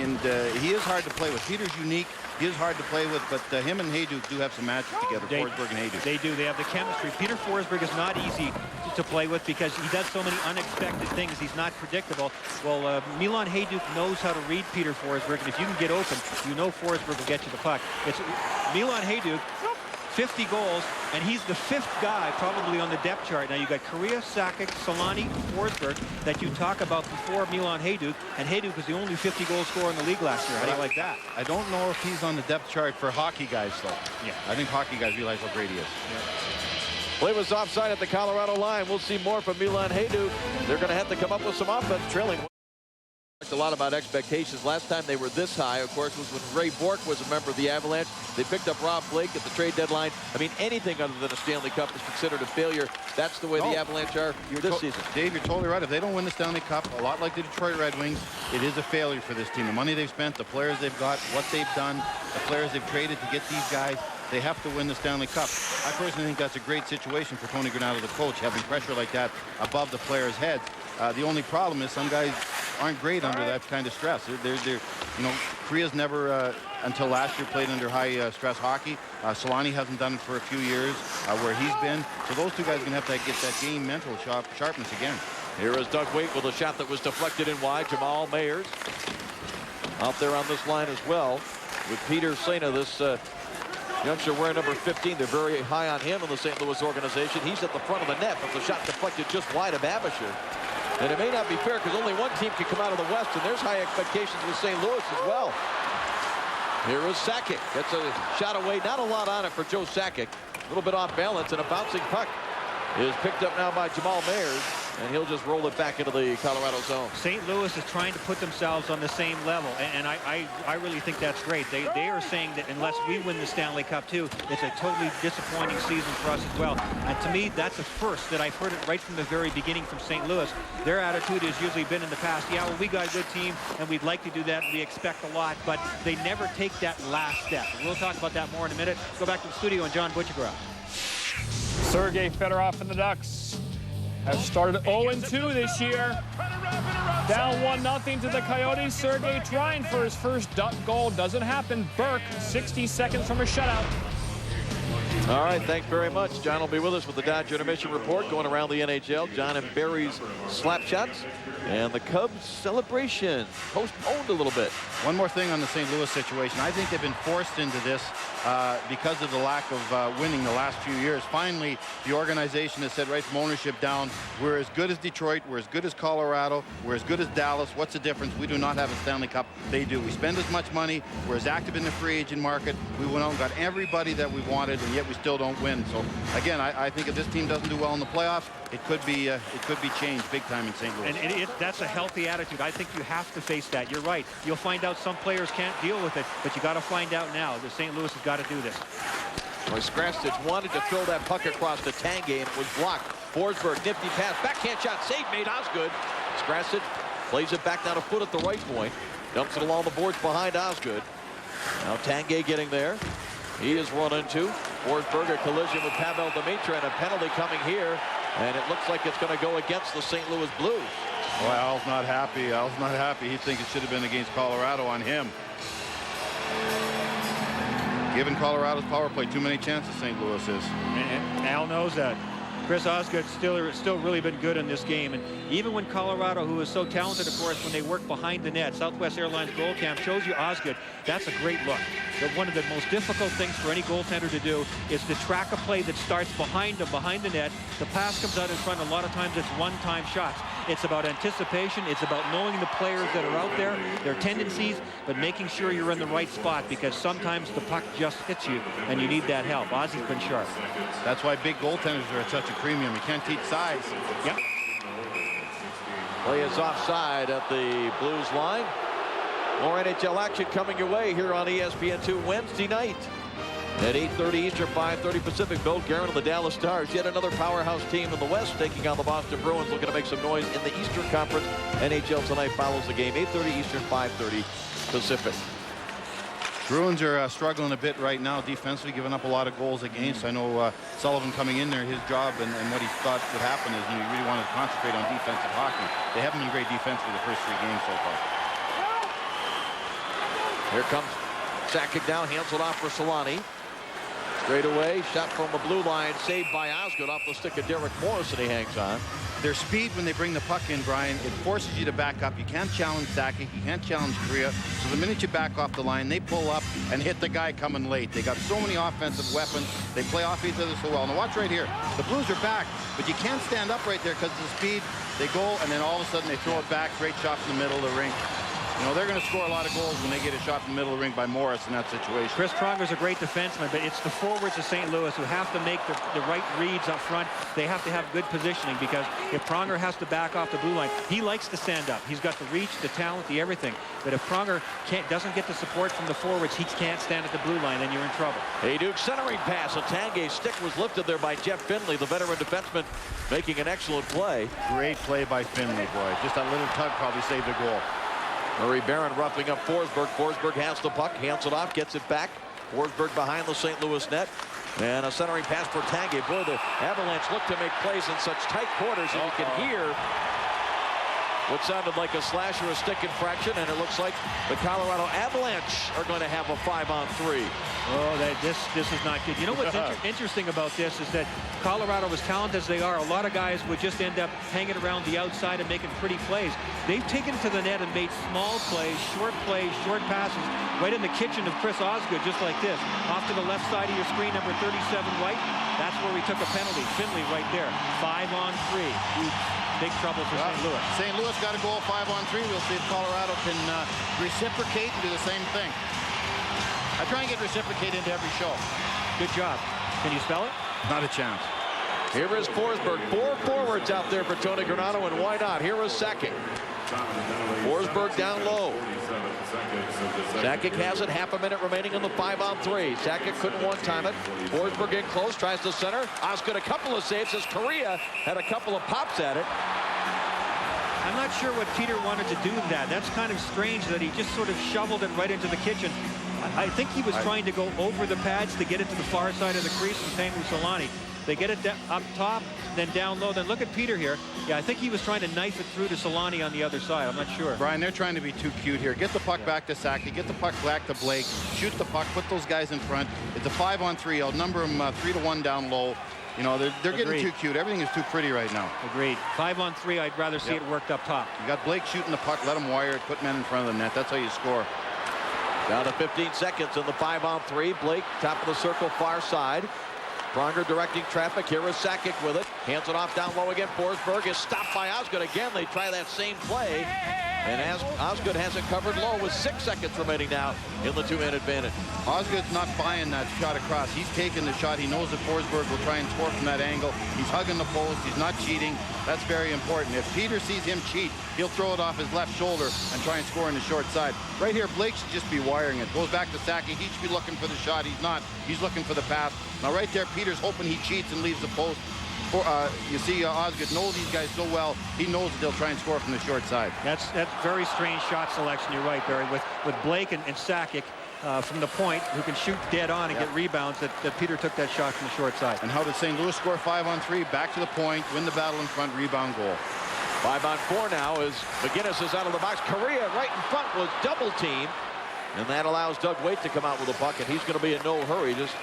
S7: he is hard to play with. Peter's unique. He is hard to play with, but him and Hajduk do have some magic together, Forsberg and Hajduk.
S4: They do. They have the chemistry. Peter Forsberg is not easy to play with because he does so many unexpected things. He's not predictable. Well, Milan Hajduk knows how to read Peter Forsberg, and if you can get open, you know Forsberg will get you the puck. It's Milan Hajduk, 50 goals, and he's the 5th guy probably on the depth chart. Now you got Korea, Sakic, Solani, Forsberg that you talk about before Milan Hajduk, and Hajduk was the only 50-goal scorer in the league last year. How do you like that?
S7: I don't know if he's on the depth chart for hockey guys, though.
S4: Yeah.
S7: I think hockey guys realize how great he is.
S4: Yeah.
S9: Play was offside at the Colorado line. We'll see more from Milan Hajduk. They're going to have to come up with some offense, trailing. A lot about expectations. Last time they were this high, of course, was when Ray Bourque was a member of the Avalanche. They picked up Rob Blake at the trade deadline. I mean, anything other than a Stanley Cup is considered a failure. That's the way the Avalanche are this season.
S7: Dave, you're totally right. If they don't win the Stanley Cup, a lot like the Detroit Red Wings, it is a failure for this team. The money they've spent, the players they've got, what they've done, the players they've traded to get these guys, they have to win the Stanley Cup. I personally think that's a great situation for Tony Granato, the coach, having pressure like that above the players' heads. The only problem is some guys aren't great under that kind of stress. They're you know, Korea's never, until last year, played under high stress hockey. Solani hasn't done it for a few years where he's been. So those 2 guys are going to have to get that game mental sharpness again.
S9: Here is Doug Waite with a shot that was deflected in wide. Jamal Mayers out there on this line as well with Peter Sena, this youngster wearing number 15. They're very high on him in the St. Louis organization. He's at the front of the net, but the shot deflected just wide of Abisher. And it may not be fair because only one team can come out of the West, and there's high expectations with St. Louis as well. Here is Sakic. That's a shot away. Not a lot on it for Joe Sakic. A little bit off balance, and a bouncing puck is picked up now by Jamal Mayers, and he'll just roll it back into the Colorado zone.
S4: St. Louis is trying to put themselves on the same level, and I really think that's great. They are saying that unless we win the Stanley Cup too, it's a totally disappointing season for us as well. And to me, that's a first that I've heard it right from the very beginning from St. Louis. Their attitude has usually been in the past, yeah, well, we got a good team, and we'd like to do that, and we expect a lot, but they never take that last step. We'll talk about that more in a minute. Go back to the studio and John Butchergrass.
S5: Sergei Fedorov and the Ducks have started 0-2 this year. Down 1-0 to the Coyotes. Sergei trying for his first Duck goal. Doesn't happen. Burke, 60 seconds from a shutout.
S9: All right, thanks very much. John will be with us with the Dodge Intermission Report going around the NHL. John and Barry's slap shots. And the Cubs celebration postponed a little bit.
S7: One more thing on the St. Louis situation. I think they've been forced into this because of the lack of winning the last few years. Finally, the organization has said right from ownership down, we're as good as Detroit, we're as good as Colorado, we're as good as Dallas. What's the difference? We do not have a Stanley Cup. They do. We spend as much money. We're as active in the free agent market. We went out and got everybody that we wanted, and yet we still don't win. So, again, I think if this team doesn't do well in the playoffs, it could be changed big time in St. Louis.
S4: And that's a healthy attitude. I think you have to face that. You're right. You'll find out some players can't deal with it, but you got to find out now that St. Louis has got to do this.
S9: Well, Skrastich wanted to throw that puck across the Tanguay, and it was blocked. Forsberg, nifty pass, backhand shot, save made Osgood. Skrastich plays it back down a foot at the right point, dumps it along the boards behind Osgood. Now Tanguay getting there. He is run into. Forsberg, a collision with Pavel Demitra, and a penalty coming here. And it looks like it's going to go against the St. Louis Blues.
S7: Well, Al's not happy. Al's not happy. He thinks it should have been against Colorado on him. Giving Colorado's power play too many chances, St. Louis is.
S4: And Al knows that. Chris Osgood's still really been good in this game. And even when Colorado, who is so talented, of course, when they work behind the net, Southwest Airlines goal cam shows you Osgood. That's a great look. But one of the most difficult things for any goaltender to do is to track a play that starts behind him, behind the net. The pass comes out in front. A lot of times it's one-time shots. It's about anticipation. It's about knowing the players that are out there, their tendencies, but making sure you're in the right spot, because sometimes the puck just hits you and you need that help. Ozzy's been sharp.
S7: That's why big goaltenders are at such a premium. You can't teach size.
S4: Yep.
S9: Play is offside at the Blues line. More NHL action coming your way here on ESPN2 Wednesday night at 8:30 Eastern, 5:30 Pacific. Bill Guerin of the Dallas Stars, yet another powerhouse team in the West, taking on the Boston Bruins, looking to make some noise in the Eastern Conference. NHL tonight follows the game, 8:30 Eastern, 5:30 Pacific.
S7: Bruins are struggling a bit right now defensively, giving up a lot of goals against. I know Sullivan coming in there, his job and what he thought would happen is he really wanted to concentrate on defensive hockey. They haven't been great defensively the first 3 games so far.
S9: Here comes Sakic down, hands it off for Solani. Straight away, shot from the blue line, saved by Osgood off the stick of Derek Morris, and he hangs on.
S7: Their speed when they bring the puck in, Brian, it forces you to back up. You can't challenge Sakic, you can't challenge Korea. So the minute you back off the line, they pull up and hit the guy coming late. They got so many offensive weapons. They play off each other so well. Now watch right here. The Blues are back, but you can't stand up right there because of the speed. They go, and then all of a sudden they throw it back. Great shot in the middle of the rink. You know, they're going to score a lot of goals when they get a shot in the middle of the ring by Morris in that situation.
S4: Chris Pronger's a great defenseman, but it's the forwards of St. Louis who have to make the right reads up front. They have to have good positioning, because if Pronger has to back off the blue line, he likes to stand up. He's got the reach, the talent, the everything. But if Pronger doesn't get the support from the forwards, he can't stand at the blue line, then you're in trouble.
S9: Duke centering pass. A Tanguay's stick was lifted there by Jeff Finley, the veteran defenseman, making an excellent play.
S7: Great play by Finley, boy. Just that little tug probably saved a goal.
S9: Murray Barron roughing up Forsberg. Forsberg has the puck, hands it off, gets it back. Forsberg behind the St. Louis net. And a centering pass for Tanguay. Boy, the Avalanche look to make plays in such tight quarters, and you can hear what sounded like a slash or a stick infraction, and it looks like the Colorado Avalanche are going to have a 5-on-3.
S4: Oh, this is not good. You know what's interesting about this is that Colorado, as talented as they are, a lot of guys would just end up hanging around the outside and making pretty plays. They've taken to the net and made small plays, short passes, right in the kitchen of Chris Osgood, just like this. Off to the left side of your screen, number 37, White. That's where we took a penalty. Finley right there. 5-on-3. Big trouble for St. Louis.
S7: St. Louis got a goal 5-on-3. We'll see if Colorado can reciprocate and do the same thing. I try and get reciprocate into every show.
S4: Good job. Can you spell it?
S7: Not a chance.
S9: Here is Forsberg. 4 forwards out there for Tony Granato, and why not? Here is Sakic. Forsberg down low. Sakic has it, half a minute remaining in the 5-on-3. Sakic couldn't one-time it. Forsberg in close, tries to center. Osgood a couple of saves as Korea had a couple of pops at it.
S4: I'm not sure what Peter wanted to do with that. That's kind of strange that he just sort of shoveled it right into the kitchen. I think he was trying to go over the pads to get it to the far side of the crease and Teemu Solani. They get it up top, then down low. Then look at Peter here. Yeah, I think he was trying to knife it through to Solani on the other side. I'm not sure.
S7: Brian, they're trying to be too cute here. Get the puck back to Sakic. Get the puck back to Blake. Shoot the puck. Put those guys in front. It's a 5-on-3. I'll number them 3-1 down low. You know, they're getting too cute. Everything is too pretty right now.
S4: Agreed. 5-on-3, I'd rather see it worked up top.
S7: You got Blake shooting the puck. Let him wire it. Put men in front of the net. That's how you score.
S9: Down to 15 seconds in the 5-on-3. Blake, top of the circle, far side. Pronger directing traffic. Here is Sakic with it. Hands it off down low again. Forsberg is stopped by Osgood again. They try that same play. And as Osgood has it covered low with 6 seconds remaining now in the 2-man advantage.
S7: Osgood's not buying that shot across. He's taking the shot. He knows that Forsberg will try and score from that angle. He's hugging the post. He's not cheating. That's very important. If Peter sees him cheat, he'll throw it off his left shoulder and try and score in the short side. Right here, Blake should just be wiring it. Goes back to Sakic. He should be looking for the shot. He's not. He's looking for the pass. Now right there, Peter's hoping he cheats and leaves the post. You see Osgood knows these guys so well. He knows that they'll try and score from the short side.
S4: That's very strange shot selection. You're right, Barry. With Blake and Sakic from the point, who can shoot dead on and get rebounds, that Peter took that shot from the short side.
S7: And how did St. Louis score 5-on-3? Back to the point, win the battle in front, rebound goal.
S9: 5-on-4 now as McGinnis is out of the box. Correa right in front was double teamed, and that allows Doug Waite to come out with a puck, and he's going to be in no hurry. Just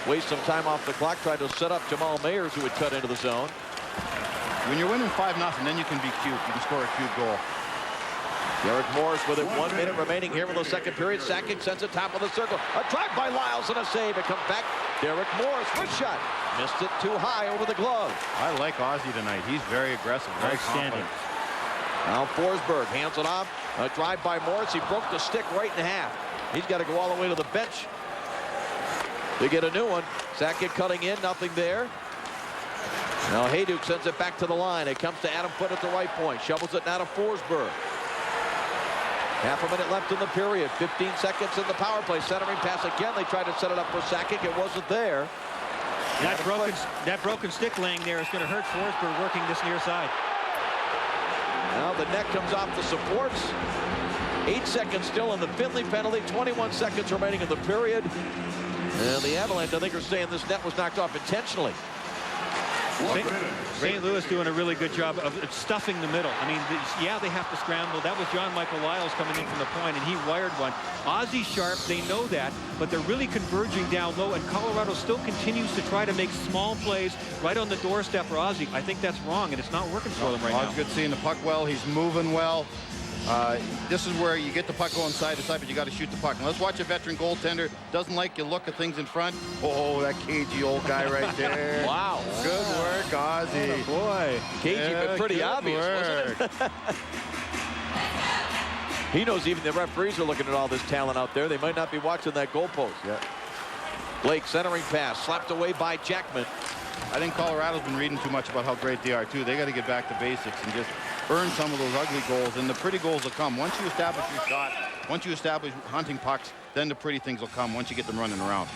S9: waste some time off the clock, tried to set up Jamal Mayers, who would cut into the zone.
S7: When you're winning 5-0, then you can be cute. You can score a cute goal.
S9: Derek Morris with it, 1 minute remaining here in the second period. Sakic sends it top of the circle. A drive by Lyles and a save. It comes back. Derek Morris, first shot. Missed it too high over the glove.
S7: I like Ozzy tonight. He's very aggressive, very confident.
S9: Now Forsberg hands it off. A drive by Morris. He broke the stick right in half. He's got to go all the way to the bench to get a new one. Sakic cutting in, nothing there. Now Hayduk sends it back to the line. It comes to Adam Foote at the right point. Shovels it now to Forsberg. Half a minute left in the period. 15 seconds in the power play. Centering pass again. They tried to set it up for Sakic. It wasn't there.
S4: That broken stick laying there is going to hurt Forsberg working this near side.
S9: Now the net comes off the supports. 8 seconds still in the Finley penalty. 21 seconds remaining in the period. And the Avalanche, I think, are saying this net was knocked off intentionally.
S4: St. Louis doing a really good job of stuffing the middle. I mean, yeah, they have to scramble. That was John Michael Lyles coming in from the point, and he wired one. Ozzy Sharp, they know that, but they're really converging down low, and Colorado still continues to try to make small plays right on the doorstep for Ozzy. I think that's wrong, and it's not working for them right now.
S7: Good seeing the puck well. He's moving well. This is where you get the puck going side to side, but you got to shoot the puck. Now let's watch a veteran goaltender. Doesn't like you look at things in front. Oh, that cagey old guy right there.
S9: Wow.
S7: Good work, Ozzy.
S4: Oh, boy.
S9: Cagey, but pretty obvious, wasn't it? He knows even the referees are looking at all this talent out there. They might not be watching that goalpost.
S7: Yeah.
S9: Blake centering pass, slapped away by Jackman.
S7: I think Colorado's been reading too much about how great they are, too. They got to get back to basics and just earn some of those ugly goals, and the pretty goals will come. Once you establish your shot, once you establish hunting pucks, then the pretty things will come once you get them running around.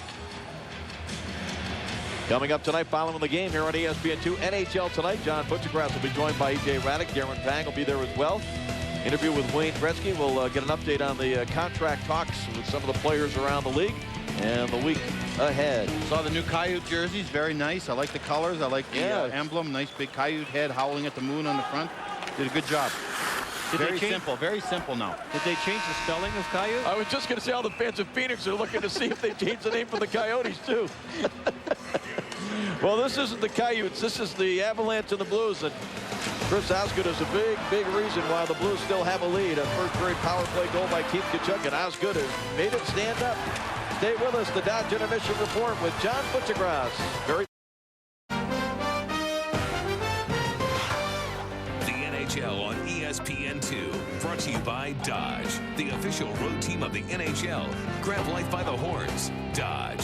S9: Coming up tonight, following the game here on ESPN2, NHL Tonight. John Butchergrass will be joined by E.J. Raddick. Darren Pang will be there as well. Interview with Wayne Gretzky. We'll get an update on the contract talks with some of the players around the league and the week ahead.
S7: Saw the new Coyote jerseys, very nice. I like the colors. I like the emblem. Nice big Coyote head howling at the moon on the front. Did a good job. Very simple now.
S4: Did they change the spelling of Coyote?
S9: I was just going to say all the fans of Phoenix are looking to see if they change the name for the Coyotes, too. Well, this isn't the Coyotes. This is the Avalanche and the Blues. And Chris Osgood is a big reason why the Blues still have a lead. A first period power play goal by Keith Tkachuk, and Osgood has made it stand up. Stay with us. The Dodge Intermission Report with John Butchergrass.
S11: NHL on ESPN2, brought to you by Dodge, the official road team of the NHL. Grab life by the horns. Dodge.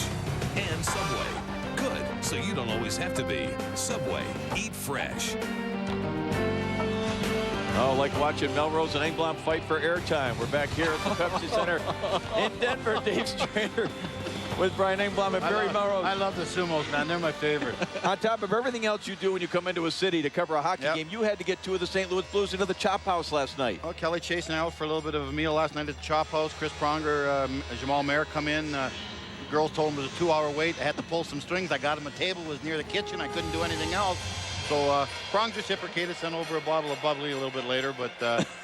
S11: And Subway. Good, so you don't always have to be. Subway. Eat fresh.
S9: Oh, like watching Melrose and Engblom fight for airtime. We're back here at the Pepsi Center in Denver. Dave Strader with Brian Engblom and Barry Melrose.
S7: I love the sumos, man. They're my favorite.
S9: On top of everything else you do when you come into a city to cover a hockey game, you had to get two of the St. Louis Blues into the Chop House last night.
S7: Oh, Kelly chasing out for a little bit of a meal last night at the Chop House. Chris Pronger, Jamal Mayer come in. The girls told him it was a 2-hour wait. I had to pull some strings. I got him a table. It was near the kitchen. I couldn't do anything else. So Prong reciprocated, sent over a bottle of bubbly a little bit later, but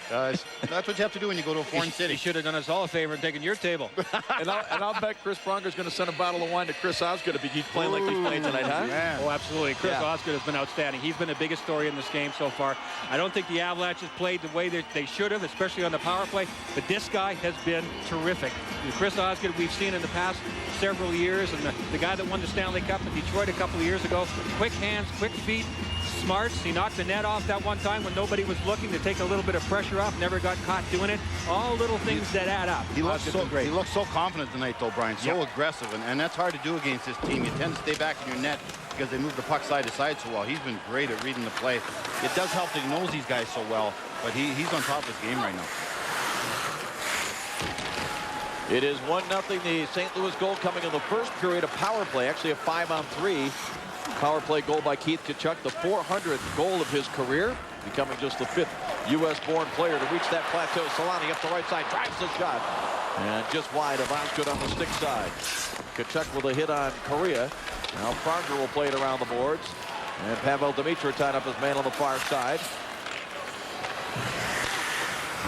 S7: that's what you have to do when you go to a foreign city.
S4: He should have done us all a favor and taken your table.
S9: and I'll bet Chris Pronger's going to send a bottle of wine to Chris Osgood if he's playing like he's playing tonight, huh?
S7: Man.
S4: Oh, absolutely. Chris Osgood has been outstanding. He's been the biggest story in this game so far. I don't think the Avalanche has played the way that they should have, especially on the power play, but this guy has been terrific. Chris Osgood we've seen in the past several years, and the guy that won the Stanley Cup in Detroit a couple of years ago, quick hands, quick feet, smarts. He knocked the net off that one time when nobody was looking to take a little bit of pressure off. Never got caught doing it. All little things that add up.
S7: He looks so confident tonight, though, Brian. So aggressive, and that's hard to do against this team. You tend to stay back in your net because they move the puck side to side so well. He's been great at reading the play. It does help that he knows these guys so well, but he's on top of his game right now.
S9: It is 1-0. The St. Louis goal coming in the first period of power play. Actually a 5-on-3 power play goal by Keith Tkachuk, the 400th goal of his career, becoming just the 5th U.S.-born player to reach that plateau. Solani up the right side, drives the shot, and just wide of Osgood on the stick side. Tkachuk with a hit on Korea. Now Pronger will play it around the boards, and Pavel Demitra tied up his man on the far side.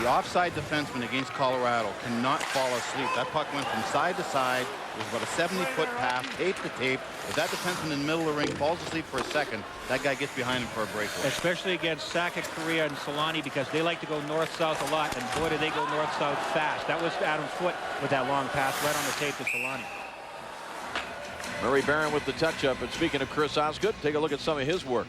S7: The offside defenseman against Colorado cannot fall asleep. That puck went from side to side. It was about a 70-foot pass, tape to tape. If that defenseman in the middle of the ring falls asleep for a second, that guy gets behind him for a breakaway.
S4: Especially against Sakic, Korea, and Solani, because they like to go north-south a lot, and boy, do they go north-south fast. That was Adam Foote with that long pass right on the tape to Solani.
S9: Murray Barron with the touch-up. And speaking of Chris Osgood, take a look at some of his work.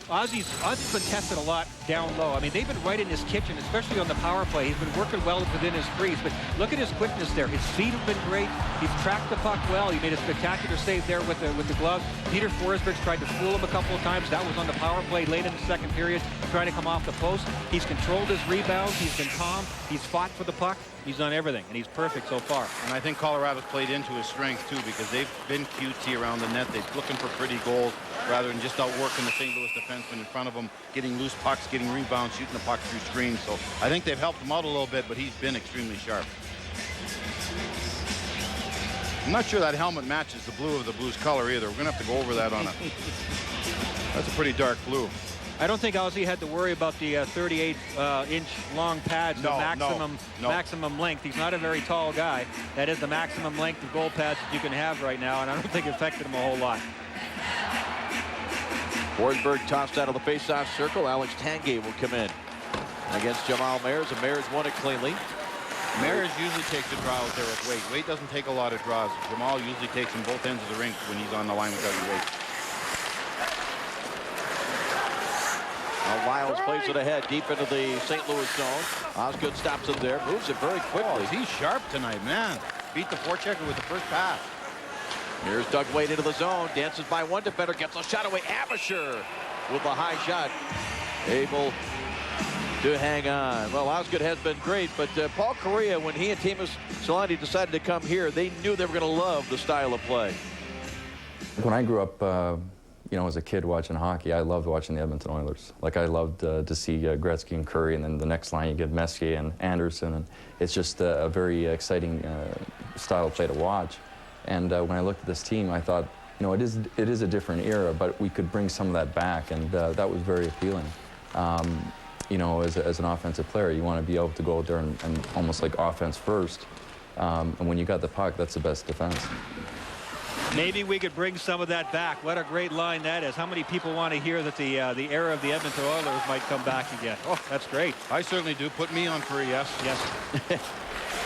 S12: Ozzy's been tested a lot down low. I mean, they've been right in his kitchen, especially on the power play. He's been working well within his crease, but look at his quickness there. His feet have been great. He's tracked the puck well. He made a spectacular save there with the glove. Peter Forsberg's tried to fool him a couple of times. That was on the power play late in the second period, trying to come off the post. He's controlled his rebounds. He's been calm. He's fought for the puck. He's done everything, and he's perfect so far.
S7: And I think Colorado's played into his strength, too, because they've been cutesy around the net. They're looking for pretty goals rather than just outworking the St. Louis defenseman in front of them, getting loose pucks, getting rebounds, shooting the puck through screens. So I think they've helped him out a little bit, but he's been extremely sharp. I'm not sure that helmet matches the blue of the Blues color either. We're going to have to go over that on a... That's a pretty dark blue.
S12: I don't think Ozzy had to worry about the 38-inch long pads, the maximum length. He's not a very tall guy. That is the maximum length of goal pads that you can have right now, and I don't think it affected him a whole lot.
S9: Forsberg tossed out of the face-off circle. Alex Tanguay will come in against Jamal Mayers, and Mayers won it cleanly.
S7: Mayers usually takes a draw out there with Wade. Wade doesn't take a lot of draws. Jamal usually takes him both ends of the rink when he's on the line with Wade.
S9: Now Lyles plays it ahead deep into the St. Louis zone. Osgood stops it there, moves it very quickly.
S7: Oh, he's sharp tonight, man. Beat the forechecker with the first pass.
S9: Here's Doug Wade into the zone, dances by one defender, gets a shot away. Abisher with the high shot, able to hang on. Well, Osgood has been great, but Paul Correa, when he and Teemu Selanne decided to come here, they knew they were going to love the style of play.
S8: When I grew up, you know, as a kid watching hockey, I loved watching the Edmonton Oilers. Like, I loved to see Gretzky and Curry, and then the next line you get Messier and Anderson, and it's just a very exciting style of play to watch. And when I looked at this team, I thought, you know, it is a different era, but we could bring some of that back, and that was very appealing. You know, as an offensive player, you want to be able to go out there and almost like offense first. And when you got the puck, that's the best defense.
S12: Maybe we could bring some of that back. What a great line that is. How many people want to hear that the era of the Edmonton Oilers might come back again? Oh, that's great.
S7: I certainly do. Put me on for a yes.
S12: Yes.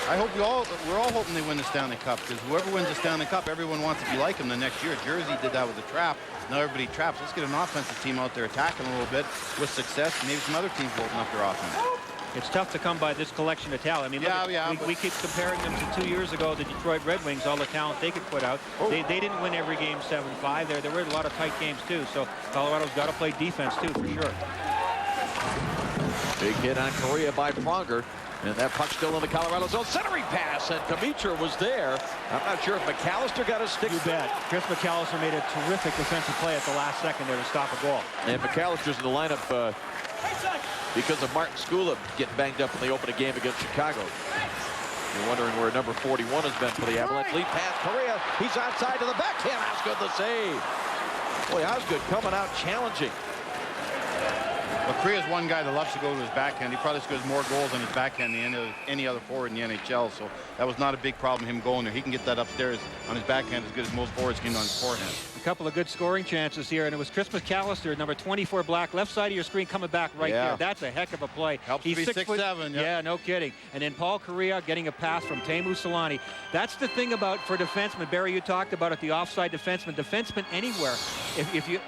S7: I hope we're all hoping they win the Stanley Cup, because whoever wins the Stanley Cup, everyone wants to be like them the next year. Jersey did that with the trap. Now everybody traps. Let's get an offensive team out there attacking a little bit with success. Maybe some other teams will open up their offense.
S12: It's tough to come by this collection of talent. I mean, we keep comparing them to 2 years ago, the Detroit Red Wings, all the talent they could put out. They didn't win every game 7-5. There were a lot of tight games, too. So Colorado's got to play defense, too, for sure.
S9: Big hit on Correa by Pronger. And that puck still in the Colorado zone. Centering pass, and Dimitra was there. I'm not sure if McAllister got his stick.
S12: You bet. Chris McAllister made a terrific defensive play at the last second there to stop a goal.
S9: And McAllister's in the lineup because of Martin Skula getting banged up in the opening game against Chicago. You're wondering where number 41 has been for the Avalanche. Lead pass, Correa. He's outside to the backhand. Osgood the save. Boy, Osgood coming out challenging.
S7: Well, Correa's one guy that loves to go to his backhand. He probably scores more goals on his backhand than any other forward in the NHL, so that was not a big problem, him going there. He can get that upstairs on his backhand as good as most forwards can on his forehand.
S12: A couple of good scoring chances here, and it was Chris McAllister, number 24 black, left side of your screen, coming back right there. That's a heck of a play.
S7: Helps to be 6'7".
S12: Yeah, no kidding. And then Paul Correa getting a pass from Teemu Selanne. That's the thing about for defensemen. Barry, you talked about it, the offside defenseman. Defenseman anywhere.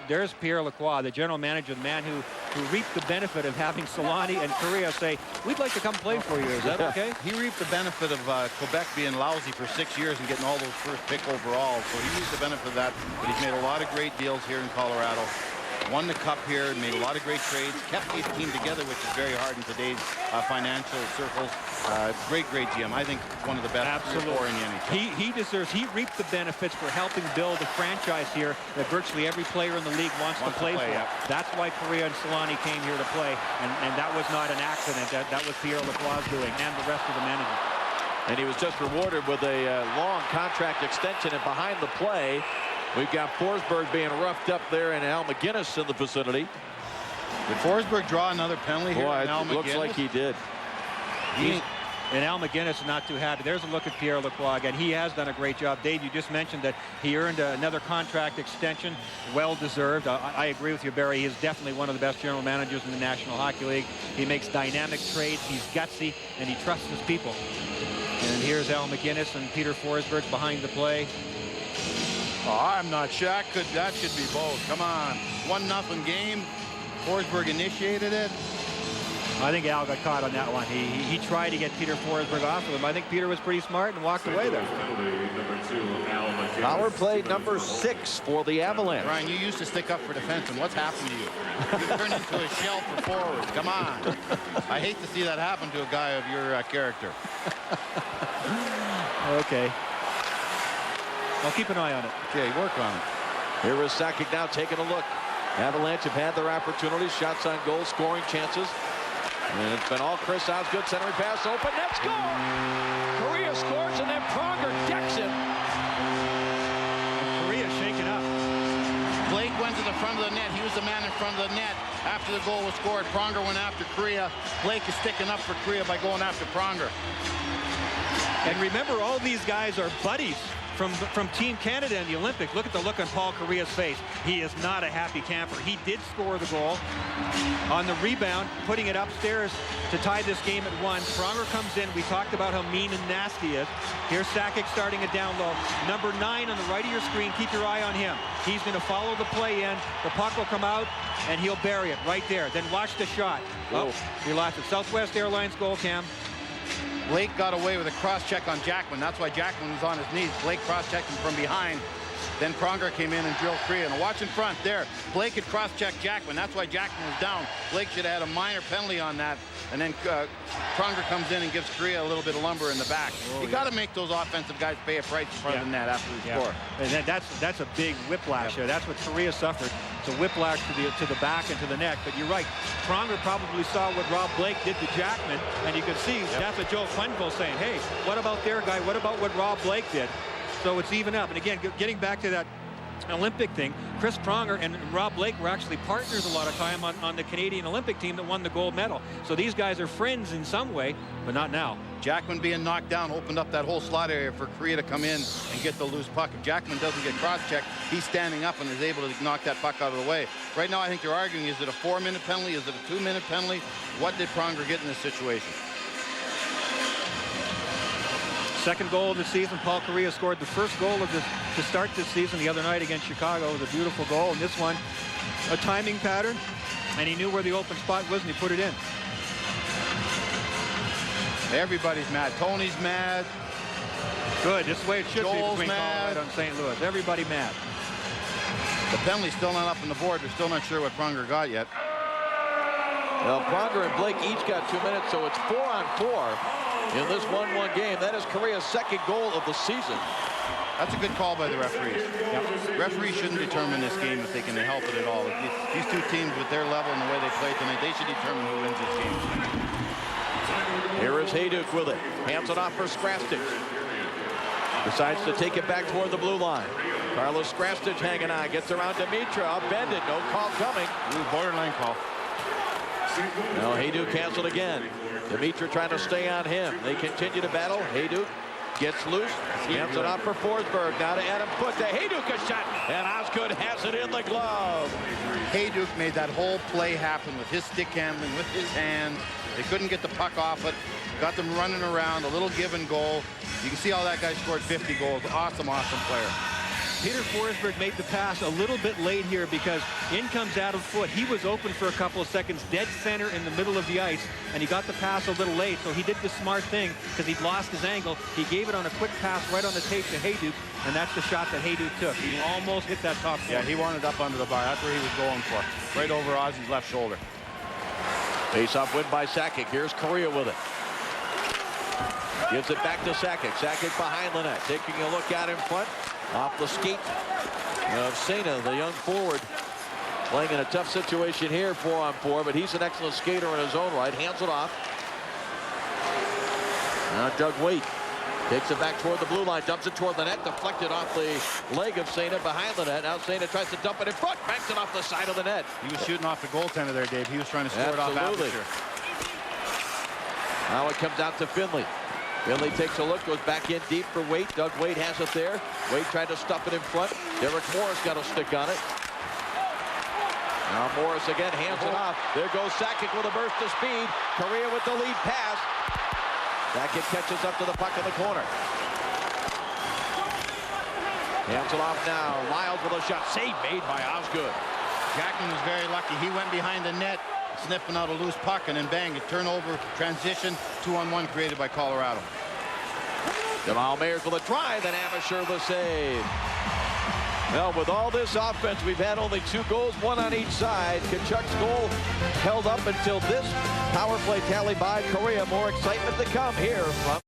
S12: There's Pierre Lacroix, the general manager, the man who reaped the benefit of having Selanne and Correa say, we'd like to come play for you. Is that okay?
S7: He reaped the benefit of Quebec being lousy for 6 years and getting all those first pick overall. So he reaped the benefit of that. But he's made a lot of great deals here in Colorado. Won the cup here, made a lot of great trades, kept his team together, which is very hard in today's financial circles. Great GM. I think one of the best in the NHL.
S12: He reaped the benefits for helping build a franchise here that virtually every player in the league wants to play for.
S7: Yeah.
S12: That's why Correa and Selanne came here to play, and that was not an accident. That was Pierre Lacroix's doing, and the rest of the management.
S9: And he was just rewarded with a long contract extension, and behind the play, we've got Forsberg being roughed up there and Al McGinnis in the vicinity.
S7: Did Forsberg draw another penalty here?
S9: Boy, it looks like he did.
S12: And Al McGinnis is not too happy. There's a look at Pierre Lacroix again. He has done a great job. Dave, you just mentioned that he earned another contract extension. Well-deserved. I agree with you, Barry. He is definitely one of the best general managers in the National Hockey League. He makes dynamic trades. He's gutsy, and he trusts his people. And here's Al McGinnis and Peter Forsberg behind the play.
S7: Oh, I'm not sure. That should be both. Come on. 1-0 game. Forsberg initiated it.
S12: I think Al got caught on that one. He tried to get Peter Forsberg off of him. I think Peter was pretty smart and walked away there.
S9: Power play number 6 for the Avalanche.
S7: Ryan, you used to stick up for defensemen. What's happened to you? You turned into a shell for forwards. Come on. I hate to see that happen to a guy of your character.
S12: Okay. I'll keep an eye on it.
S7: Okay, work on it.
S9: Here is Sakic now taking a look. Avalanche have had their opportunities, shots on goal, scoring chances. And it's been all Chris Osgood, centering pass, open, net score! Korea scores, and then Pronger decks it.
S12: Korea shaking up.
S7: Blake went to the front of the net. He was the man in front of the net after the goal was scored. Pronger went after Korea. Blake is sticking up for Korea by going after Pronger.
S12: And remember, all these guys are buddies from Team Canada in the Olympics. Look at the look on Paul Korea's face. He is not a happy camper. He did score the goal on the rebound, putting it upstairs to tie this game at 1. Pronger comes in. We talked about how mean and nasty he is. Here's Sakic starting it down low. Number 9 on the right of your screen. Keep your eye on him. He's going to follow the play in. The puck will come out, and he'll bury it right there. Then watch the shot. Oh, he lost it. Southwest Airlines goal cam.
S7: Blake got away with a cross-check on Jackman. That's why Jackman was on his knees. Blake cross-checked him from behind. Then Pronger came in and drilled Korea. And watch in front there. Blake had cross-checked Jackman. That's why Jackman was down. Blake should have had a minor penalty on that. And then Pronger comes in and gives Korea a little bit of lumber in the back. You got to make those offensive guys pay a price in front of the net after the score.
S12: And that's a big whiplash there. That's what Korea suffered. It's a whiplash to the back and to the neck. But you're right. Pronger probably saw what Rob Blake did to Jackman, and you could see that's what Joe Quenneville saying. Hey, what about their guy? What about what Rob Blake did? So it's even up. And again, getting back to that Olympic thing, Chris Pronger and Rob Blake were actually partners a lot of time on the Canadian Olympic team that won the gold medal. So these guys are friends in some way, but not now.
S7: Jackman being knocked down opened up that whole slot area for Korea to come in and get the loose puck. If Jackman doesn't get cross-checked, he's standing up and is able to knock that puck out of the way. Right now, I think they're arguing, is it a 4-minute penalty? Is it a 2-minute penalty? What did Pronger get in this situation?
S12: Second goal of the season. Paul Korea scored the first goal to start this season the other night against Chicago. It was a beautiful goal. And this one, a timing pattern. And he knew where the open spot was, and he put it in.
S7: Everybody's mad. Tony's mad.
S12: Good. This is the way it should
S7: Joel's
S12: be between Colorado and St. Louis. Everybody mad.
S7: The penalty's still not up on the board. We're still not sure what Pronger got yet.
S9: Well, Pronger and Blake each got 2 minutes, so it's 4-on-4 in this 1-1 game. That is Korea's second goal of the season.
S7: That's a good call by the referees. Yep. Referees shouldn't determine this game if they can help it at all. These two teams with their level and the way they play tonight, they should determine who wins this game.
S9: Here is Hayduk with it. Hands it off for Skrastic. Decides to take it back toward the blue line. Carlos Skrastic hanging on. Gets around Dimitra. Upended. No call coming.
S7: Borderline call.
S9: Now Hayduk canceled again. Dimitra trying to stay on him. They continue to battle. Hayduk gets loose. Hands it off for Forsberg. Now to Adam Foote. To Hayduk a shot. And Osgood has it in the glove.
S7: Hayduk made that whole play happen with his stick handling, with his hands. They couldn't get the puck off it. Got them running around. A little give and goal. You can see how that guy scored 50 goals. Awesome, awesome player.
S12: Peter Forsberg made the pass a little bit late here because in comes Adam Foote. He was open for a couple of seconds, dead center in the middle of the ice, and he got the pass a little late, so he did the smart thing because he'd lost his angle. He gave it on a quick pass right on the tape to Hayduk, and that's the shot that Hayduk took. He almost hit that top corner.
S7: Yeah, he wanted up under the bar. That's where he was going for. Right over Ozzy's left shoulder.
S9: Face-off win by Sakic. Here's Korea with it. Gives it back to Sakic. Sakic behind the net. Taking a look out in front. Off the skate of Sena, the young forward. Playing in a tough situation here, 4-on-4, but he's an excellent skater in his own right. Hands it off. Now Doug Waite takes it back toward the blue line. Dumps it toward the net. Deflected off the leg of Sena behind the net. Now Sena tries to dump it in front. Banks it off the side of the net.
S7: He was shooting off the goaltender there, Dave. He was trying to score it off Avalanche.
S9: Now it comes out to Finley. Finley takes a look, goes back in deep for Waite. Doug Waite has it there. Waite tried to stuff it in front. Derek Morris got a stick on it. Now Morris again hands it off. There goes Sakic with a burst of speed. Korea with the lead pass. Sakic catches up to the puck in the corner. Hands it off now. Lyles with a shot. Save made by Osgood.
S7: Jackman was very lucky. He went behind the net, sniffing out a loose puck, and then bang, a turnover, transition, 2-on-1 created by Colorado.
S9: Jamal Mayers with a drive, and Abisher the save. Well, with all this offense, we've had only 2 goals, 1 on each side. Tkachuk's goal held up until this power play tally by Korea. More excitement to come here from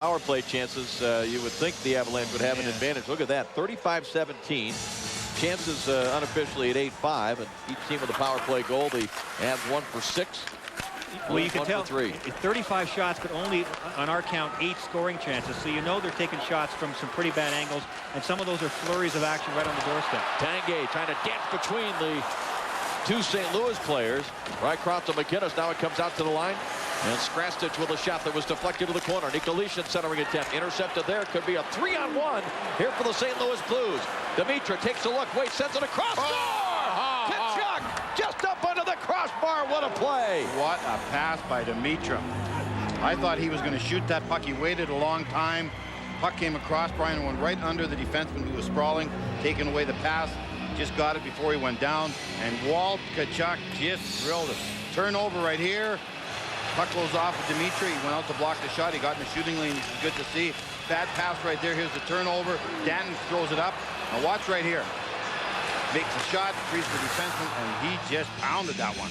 S9: power play chances. You would think the Avalanche would have an advantage. Look at that, 35-17. Chances unofficially at 8-5, and each team with a power play goal, they have 1 for 6.
S12: Well, you can tell
S9: 3.
S12: 35 shots, but only on our count 8 scoring chances. So you know they're taking shots from some pretty bad angles, and some of those are flurries of action right on the doorstep.
S9: Tanguay trying to dance between the 2 St. Louis players. Rycroft to McInnes. Now it comes out to the line. And Skrastich with a shot that was deflected to the corner. Nikolic centering attempt. Intercepted there. Could be a 3-on-1 here for the St. Louis Blues. Dimitra takes a look. Wait, sends it across. Score! Tkachuk just up under the crossbar. What a play.
S7: What a pass by Dimitra. I thought he was going to shoot that puck. He waited a long time. Puck came across. Brian went right under the defenseman who was sprawling, taking away the pass. Just got it before he went down. And Walt Tkachuk just drilled it. Turnover right here. Puck goes off of Dimitra. He went out to block the shot. He got in the shooting lane. It's good to see. Bad pass right there. Here's the turnover. Danton throws it up. Now watch right here. Makes a shot, frees the defenseman, and he just pounded that one.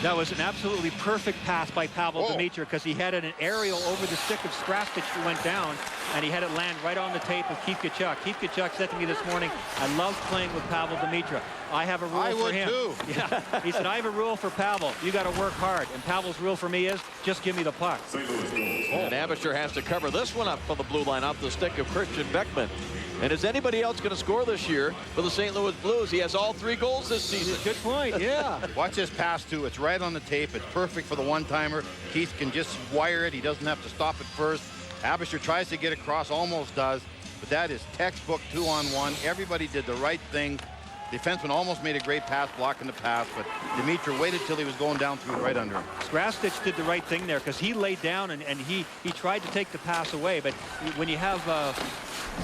S12: That was an absolutely perfect pass by Pavel Dimitra, because he had an aerial over the stick of Skrastich who went down, and he had it land right on the tape of Keith Tkachuk. Keith Tkachuk said to me this morning, I love playing with Pavel Dimitra. I have a rule for him.
S7: Too.
S12: Yeah, he said, I have a rule for Pavel. You got to work hard. And Pavel's rule for me is just give me the puck.
S9: And Abisher has to cover this one up from the blue line off the stick of Christian Beckman. And is anybody else going to score this year for the St. Louis Blues? He has all 3 goals this season.
S12: Good point, yeah.
S7: Watch this pass, too. It's right on the tape. It's perfect for the one-timer. Keith can just wire it. He doesn't have to stop it first. Abisher tries to get across, almost does. But that is textbook 2-on-1. Everybody did the right thing. Defenseman almost made a great pass, blocking the pass, but Dimitra waited till he was going down through right under him.
S12: Skrastich did the right thing there, because he laid down and he tried to take the pass away. But when you have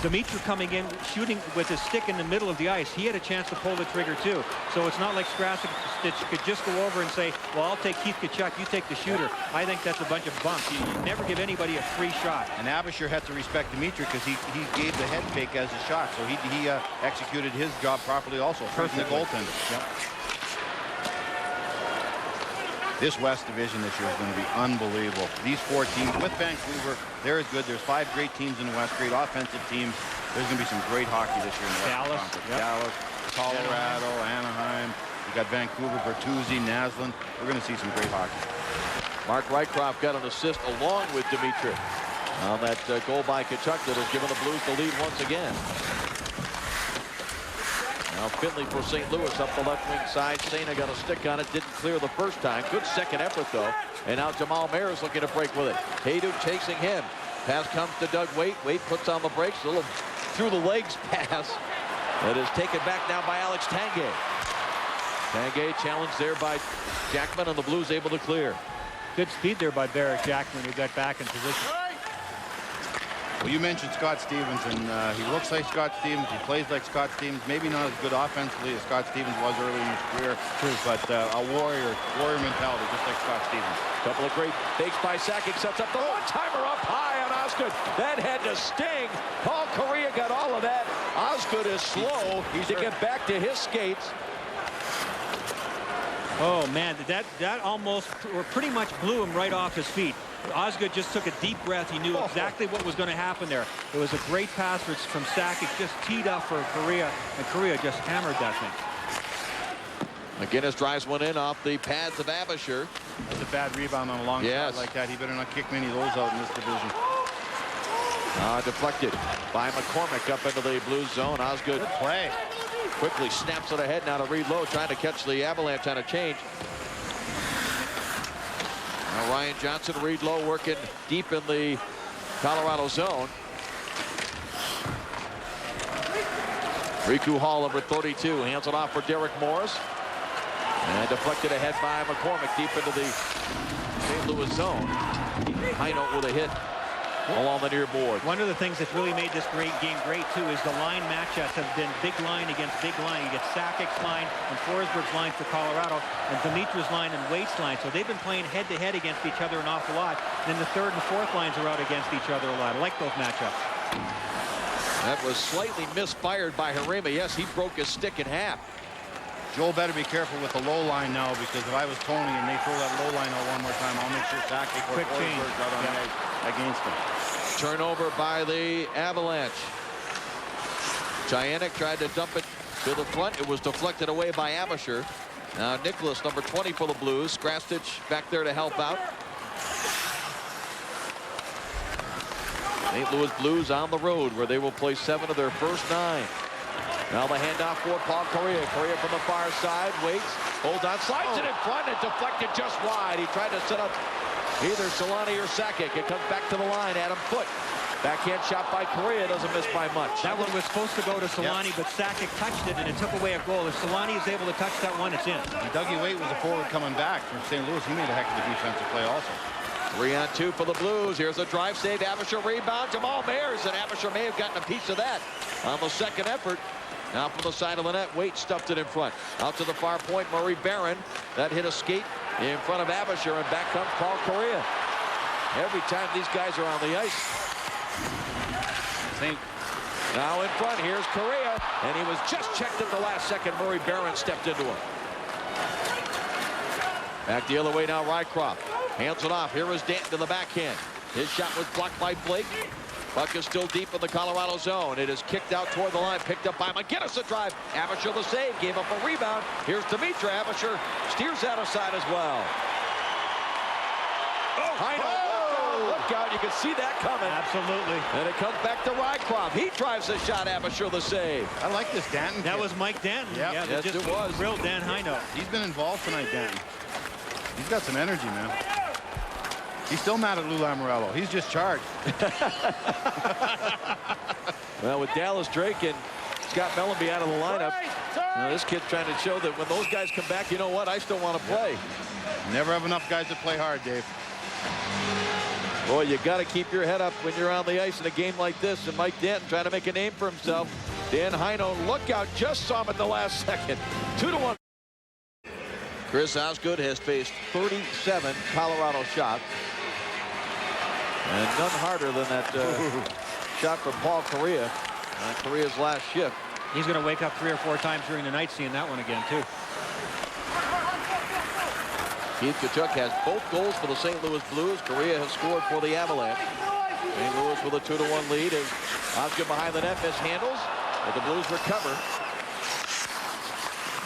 S12: Dimitra coming in, shooting with his stick in the middle of the ice, he had a chance to pull the trigger too. So it's not like Skrastich could just go over and say, well, I'll take Keith Tkachuk, you take the shooter. I think that's a bunch of bunk. You never give anybody a free shot.
S7: And Abisher had to respect Dimitra because he gave the head fake as a shot. So he executed his job properly also. Perfect goaltender. Yep. This West Division this year is going to be unbelievable. These 4 teams with Vancouver, they're as good. There's 5 great teams in the West, great offensive teams. There's going to be some great hockey this year in the West Conference. Yep. Dallas, Colorado, Anaheim. You got Vancouver, Bertuzzi, Naslin. We're going to see some great hockey.
S9: Mark Rycroft got an assist along with Dimitra on that goal by Tkachuk that has given the Blues the lead once again. Now Finley for St. Louis up the left wing side. Sena got a stick on it, didn't clear the first time. Good second effort though. And now Jamal Mayers looking to break with it. Hayduk chasing him. Pass comes to Doug Waite. Waite puts on the brakes. A little through the legs pass that is taken back now by Alex Tanguay. Tanguay challenged there by Jackman, and the Blues able to clear.
S12: Good speed there by Barrett Jackman, who got back in position.
S7: Well, you mentioned Scott Stevens, and he looks like Scott Stevens. He plays like Scott Stevens. Maybe not as good offensively as Scott Stevens was early in his career, but a warrior mentality, just like Scott Stevens.
S9: Couple of great fakes by Sakic. Sets up the one-timer up high on Osgood. That had to sting. Paul Kariya got all of that. Osgood is slow to get back to his skates.
S12: Oh, man, that almost, or pretty much blew him right off his feet. Osgood just took a deep breath. He knew exactly what was going to happen there. It was a great pass from Sakic, just teed up for Kariya, and Kariya just hammered that thing.
S9: McInnes drives one in off the pads of Abisher.
S7: That's a bad rebound on a long shot like that. He better not kick many of those out in this division.
S9: Deflected by McCormick up into the Blues zone. Osgood
S7: play.
S9: Quickly snaps it ahead now to Reed Lowe, trying to catch the Avalanche on a change. Now Ryan Johnson, Reed Lowe working deep in the Colorado zone. Riku Hall, number 32, hands it off for Derek Morris. And deflected ahead by McCormick deep into the St. Louis zone. High note with a hit along the near board.
S12: One of the things that's really made this game great, too, is the line matchups have been big line against big line. You get Sakic's line and Forsberg's line for Colorado, and Dimitra's line and Waite's line. So they've been playing head-to-head against each other an awful lot. Then the third and fourth lines are out against each other a lot. I like those matchups.
S9: That was slightly misfired by Harima. Yes, he broke his stick in half.
S7: Joel better be careful with the low line now, because if I was Tony and they throw that low line out one more time, I'll make sure Sakic or Forsberg out on the ice against him.
S9: Turnover by the Avalanche. Janik tried to dump it to the front. It was deflected away by Abisher. Now Nicholas, number 20 for the Blues. Krastich back there to help out. St. Louis Blues on the road, where they will play 7 of their first 9. Now the handoff for Paul Correa. Correa from the far side, waits, holds on, slides it in front, and deflected just wide. He tried to set up either Solani or Sakic. It comes back to the line. Adam Foote. Backhand shot by Correa, doesn't miss by much.
S12: That one was supposed to go to Solani, but Sakic touched it, and it took away a goal. If Solani is able to touch that one, it's in.
S7: And Dougie Waite was a forward coming back from St. Louis. He made a heck of a defensive play also.
S9: 3-on-2 for the Blues. Here's a drive save. Abisher rebound. Jamal Mayers, and Abisher may have gotten a piece of that on the second effort. Now from the side of the net, Waite stuffed it in front. Out to the far point, Murray Barron. That hit a skate in front of Abisher, and back comes Paul Correa. Every time these guys are on the ice. Now in front, here's Correa, and he was just checked at the last second. Murray Barron stepped into him. Back the other way now, Rycroft. Hands it off. Here is Danton to the backhand. His shot was blocked by Blake. Puck is still deep in the Colorado zone. It is kicked out toward the line, picked up by McGinnis. A drive. Abisher the save, gave up a rebound. Here's Dimitra. Abisher steers that aside as well. Look out, you can see that coming.
S12: Absolutely.
S9: And it comes back to Rycroft. He drives the shot, Abisher the save.
S7: I like this Danton.
S12: That was Mike Danton.
S7: Yep.
S12: Yeah,
S9: yes,
S12: just
S9: it was.
S12: Real Dan Heino.
S7: He's been involved tonight, Danton. He's got some energy, man. He's still mad at Lou Lamoriello. He's just charged.
S9: Well, with Dallas Drake and Scott Mellenby out of the lineup, this kid's trying to show that when those guys come back, you know what, I still want to play.
S7: Never have enough guys to play hard, Dave.
S9: Boy, you got to keep your head up when you're on the ice in a game like this. And Mike Danton trying to make a name for himself. Dan Heino, look out, just saw him at the last second. 2-1. Chris Osgood has faced 37 Colorado shots. And none harder than that shot from Paul Correa on Correa's last shift.
S12: He's going to wake up 3 or 4 times during the night seeing that one again, too.
S9: Keith Tkachuk has both goals for the St. Louis Blues. Correa has scored for the Avalanche. St. Louis with a 2-1 lead as Osgood behind the net mishandles, but the Blues recover.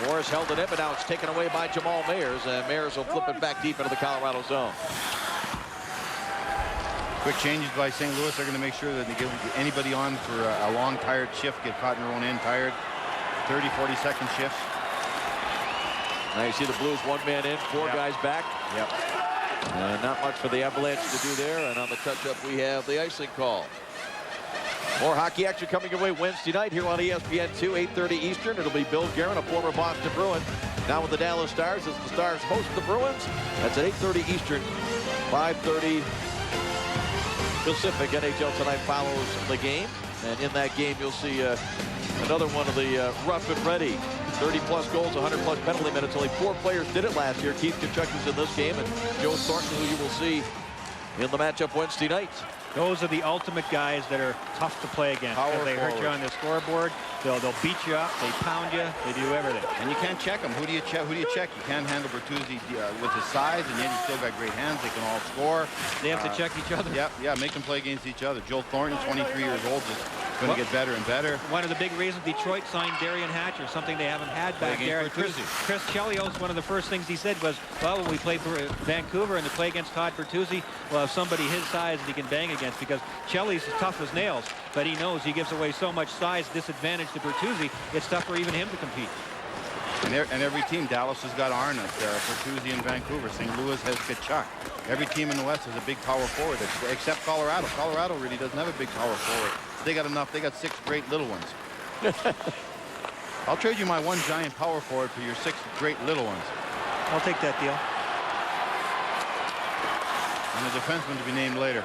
S9: Morris held it in, but now it's taken away by Jamal Mayers, and Mayers will flip it back deep into the Colorado zone.
S7: Quick changes by St. Louis. They're going to make sure that they get anybody on for a long, tired shift, get caught in their own end, tired. 30, 40-second shifts.
S9: Now you see the Blues 1-man in, 4 guys back.
S7: Yep.
S9: Not much for the Avalanche to do there. And on the touch-up, we have the icing call. More hockey action coming your way Wednesday night here on ESPN2, 8:30 Eastern. It'll be Bill Guerin, a former Boston Bruin, now with the Dallas Stars as the Stars host the Bruins. That's at 8:30 Eastern, 5:30 Pacific. NHL Tonight follows the game. And in that game, you'll see another one of the rough and ready. 30-plus goals, 100-plus penalty minutes. Only 4 players did it last year. Keith Tkachuk is in this game, and Joe Thornton, who you will see in the matchup Wednesday night.
S12: Those are the ultimate guys that are tough to play against. They hurt you on the scoreboard. They'll beat you up. They pound you. They do everything.
S7: And you can't check them. Who do you check? You can't handle Bertuzzi with his size, and yet he's still got great hands. They can all score.
S12: They have to check each other.
S7: Yeah, make them play against each other. Joe Thornton, 23 years old, is going to get better and better.
S12: One of the big reasons Detroit signed Darian Hatcher, something they haven't had back there. Chris Chelios, one of the first things he said was, well, when we play Vancouver and they play against Todd Bertuzzi, we'll have somebody his size that he can bang against, because Chelly's as tough as nails, but he knows he gives away so much size disadvantage to Bertuzzi, it's tough for even him to compete.
S7: And every team, Dallas has got Arnott, Bertuzzi in Vancouver. St. Louis has Tkachuk. Every team in the West has a big power forward, except Colorado. Colorado really doesn't have a big power forward. They got enough. They got 6 great little ones. I'll trade you my 1 giant power forward for your 6 great little ones.
S12: I'll take that deal.
S7: And a defenseman to be named later.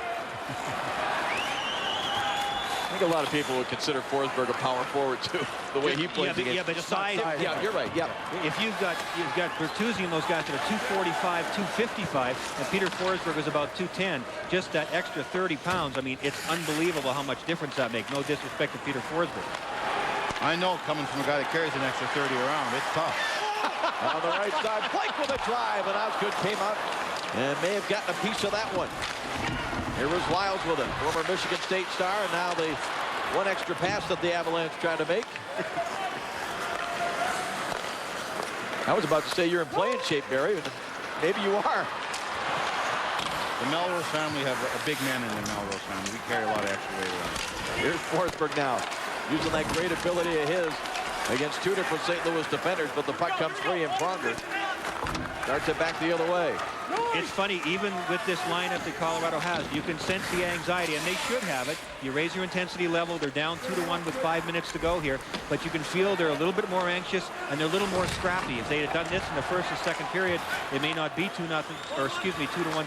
S9: I think a lot of people would consider Forsberg a power forward too, the way he plays.
S12: Yeah, but size.
S9: Yeah, you're right. Yeah.
S12: If you've got Bertuzzi and those guys that are 245, 255, and Peter Forsberg is about 210, just that extra 30 pounds. I mean, it's unbelievable how much difference that makes. No disrespect to Peter Forsberg.
S7: I know, coming from a guy that carries an extra 30 around, it's tough.
S9: On the right side, Blake with a drive, and Osgood came out and may have gotten a piece of that one. Here was Lyles with it, former Michigan State star, and now the one extra pass that the Avalanche trying to make. I was about to say you're in playing shape, Barry, and maybe you are.
S7: The Melrose family have a big man in the Melrose family. We carry a lot of extra weight around.
S9: Here's Forsberg now, using that great ability of his against two different St. Louis defenders, but the puck comes free, and Pronger starts it back the other way.
S12: It's funny, even with this lineup that Colorado has, you can sense the anxiety, and they should have it. You raise your intensity level. They're down 2-1 with 5 minutes to go here, but you can feel they're a little bit more anxious and they're a little more scrappy. If they had done this in the first and second period, it may not be 2-1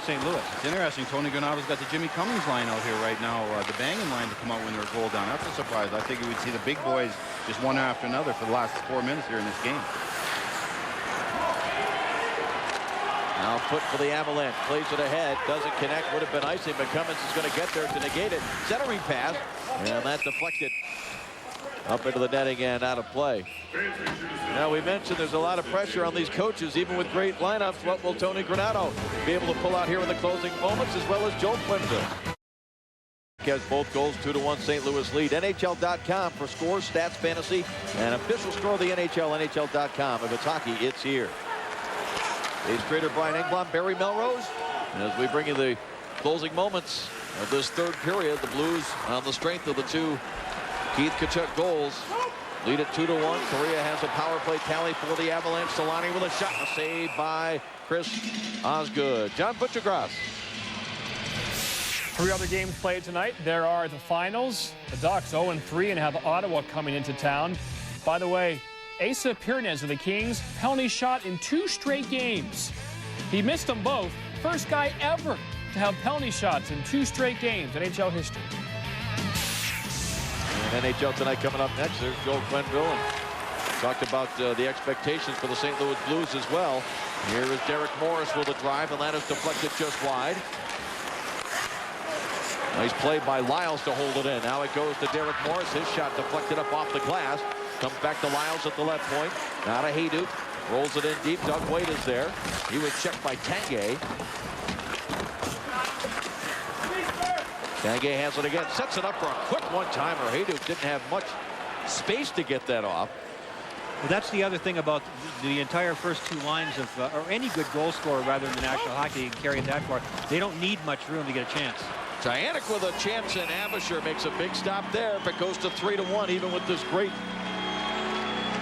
S12: St. Louis.
S7: It's interesting. Tony Granato's got the Jimmy Cummings line out here right now, the banging line to come out when they're a goal down. That's a surprise. I think you would see the big boys just one after another for the last 4 minutes here in this game.
S9: Now put for the Avalanche, plays it ahead, doesn't connect, would have been icing, but Cummins is going to get there to negate it. Centering pass, and that's deflected up into the netting and out of play. Now we mentioned there's a lot of pressure on these coaches, even with great lineups. What will Tony Granato be able to pull out here in the closing moments, as well as Joe Quenneville? Has both goals, 2-1 St. Louis lead. NHL.com for scores, stats, fantasy, and official score of the NHL, NHL.com. If it's hockey, it's here. Ace trader Brian Engblom, Barry Melrose. And as we bring you the closing moments of this third period, the Blues, on the strength of the two Keith Tkachuk goals, lead at 2-1. Korea has a power play tally for the Avalanche. Solani with a shot, a save by Chris Osgood. John Butchergrass.
S5: 3 other games played tonight. There are the finals. The Ducks 0-3 and have Ottawa coming into town. By the way, Asa Pirnes of the Kings, penalty shot in 2 straight games. He missed them both. First guy ever to have penalty shots in 2 straight games in NHL history.
S9: And NHL tonight coming up next. There's Joe Quenneville. And talked about the expectations for the St. Louis Blues as well. Here is Derek Morris with a drive, and that is deflected just wide. Nice play by Lyles to hold it in. Now it goes to Derek Morris. His shot deflected up off the glass. Comes back to Lyles at the left point. Now to Hayduk. Rolls it in deep. Doug Wade is there. He was checked by Tanguay. Tanguay has it again. Sets it up for a quick one-timer. Hayduk didn't have much space to get that off.
S12: Well, that's the other thing about the entire first 2 lines of, or any good goal scorer rather than the National Hockey League can carry it that far. They don't need much room to get a chance.
S9: Giannick with a chance, and Abisher makes a big stop there. If it goes to 3-1, even with this great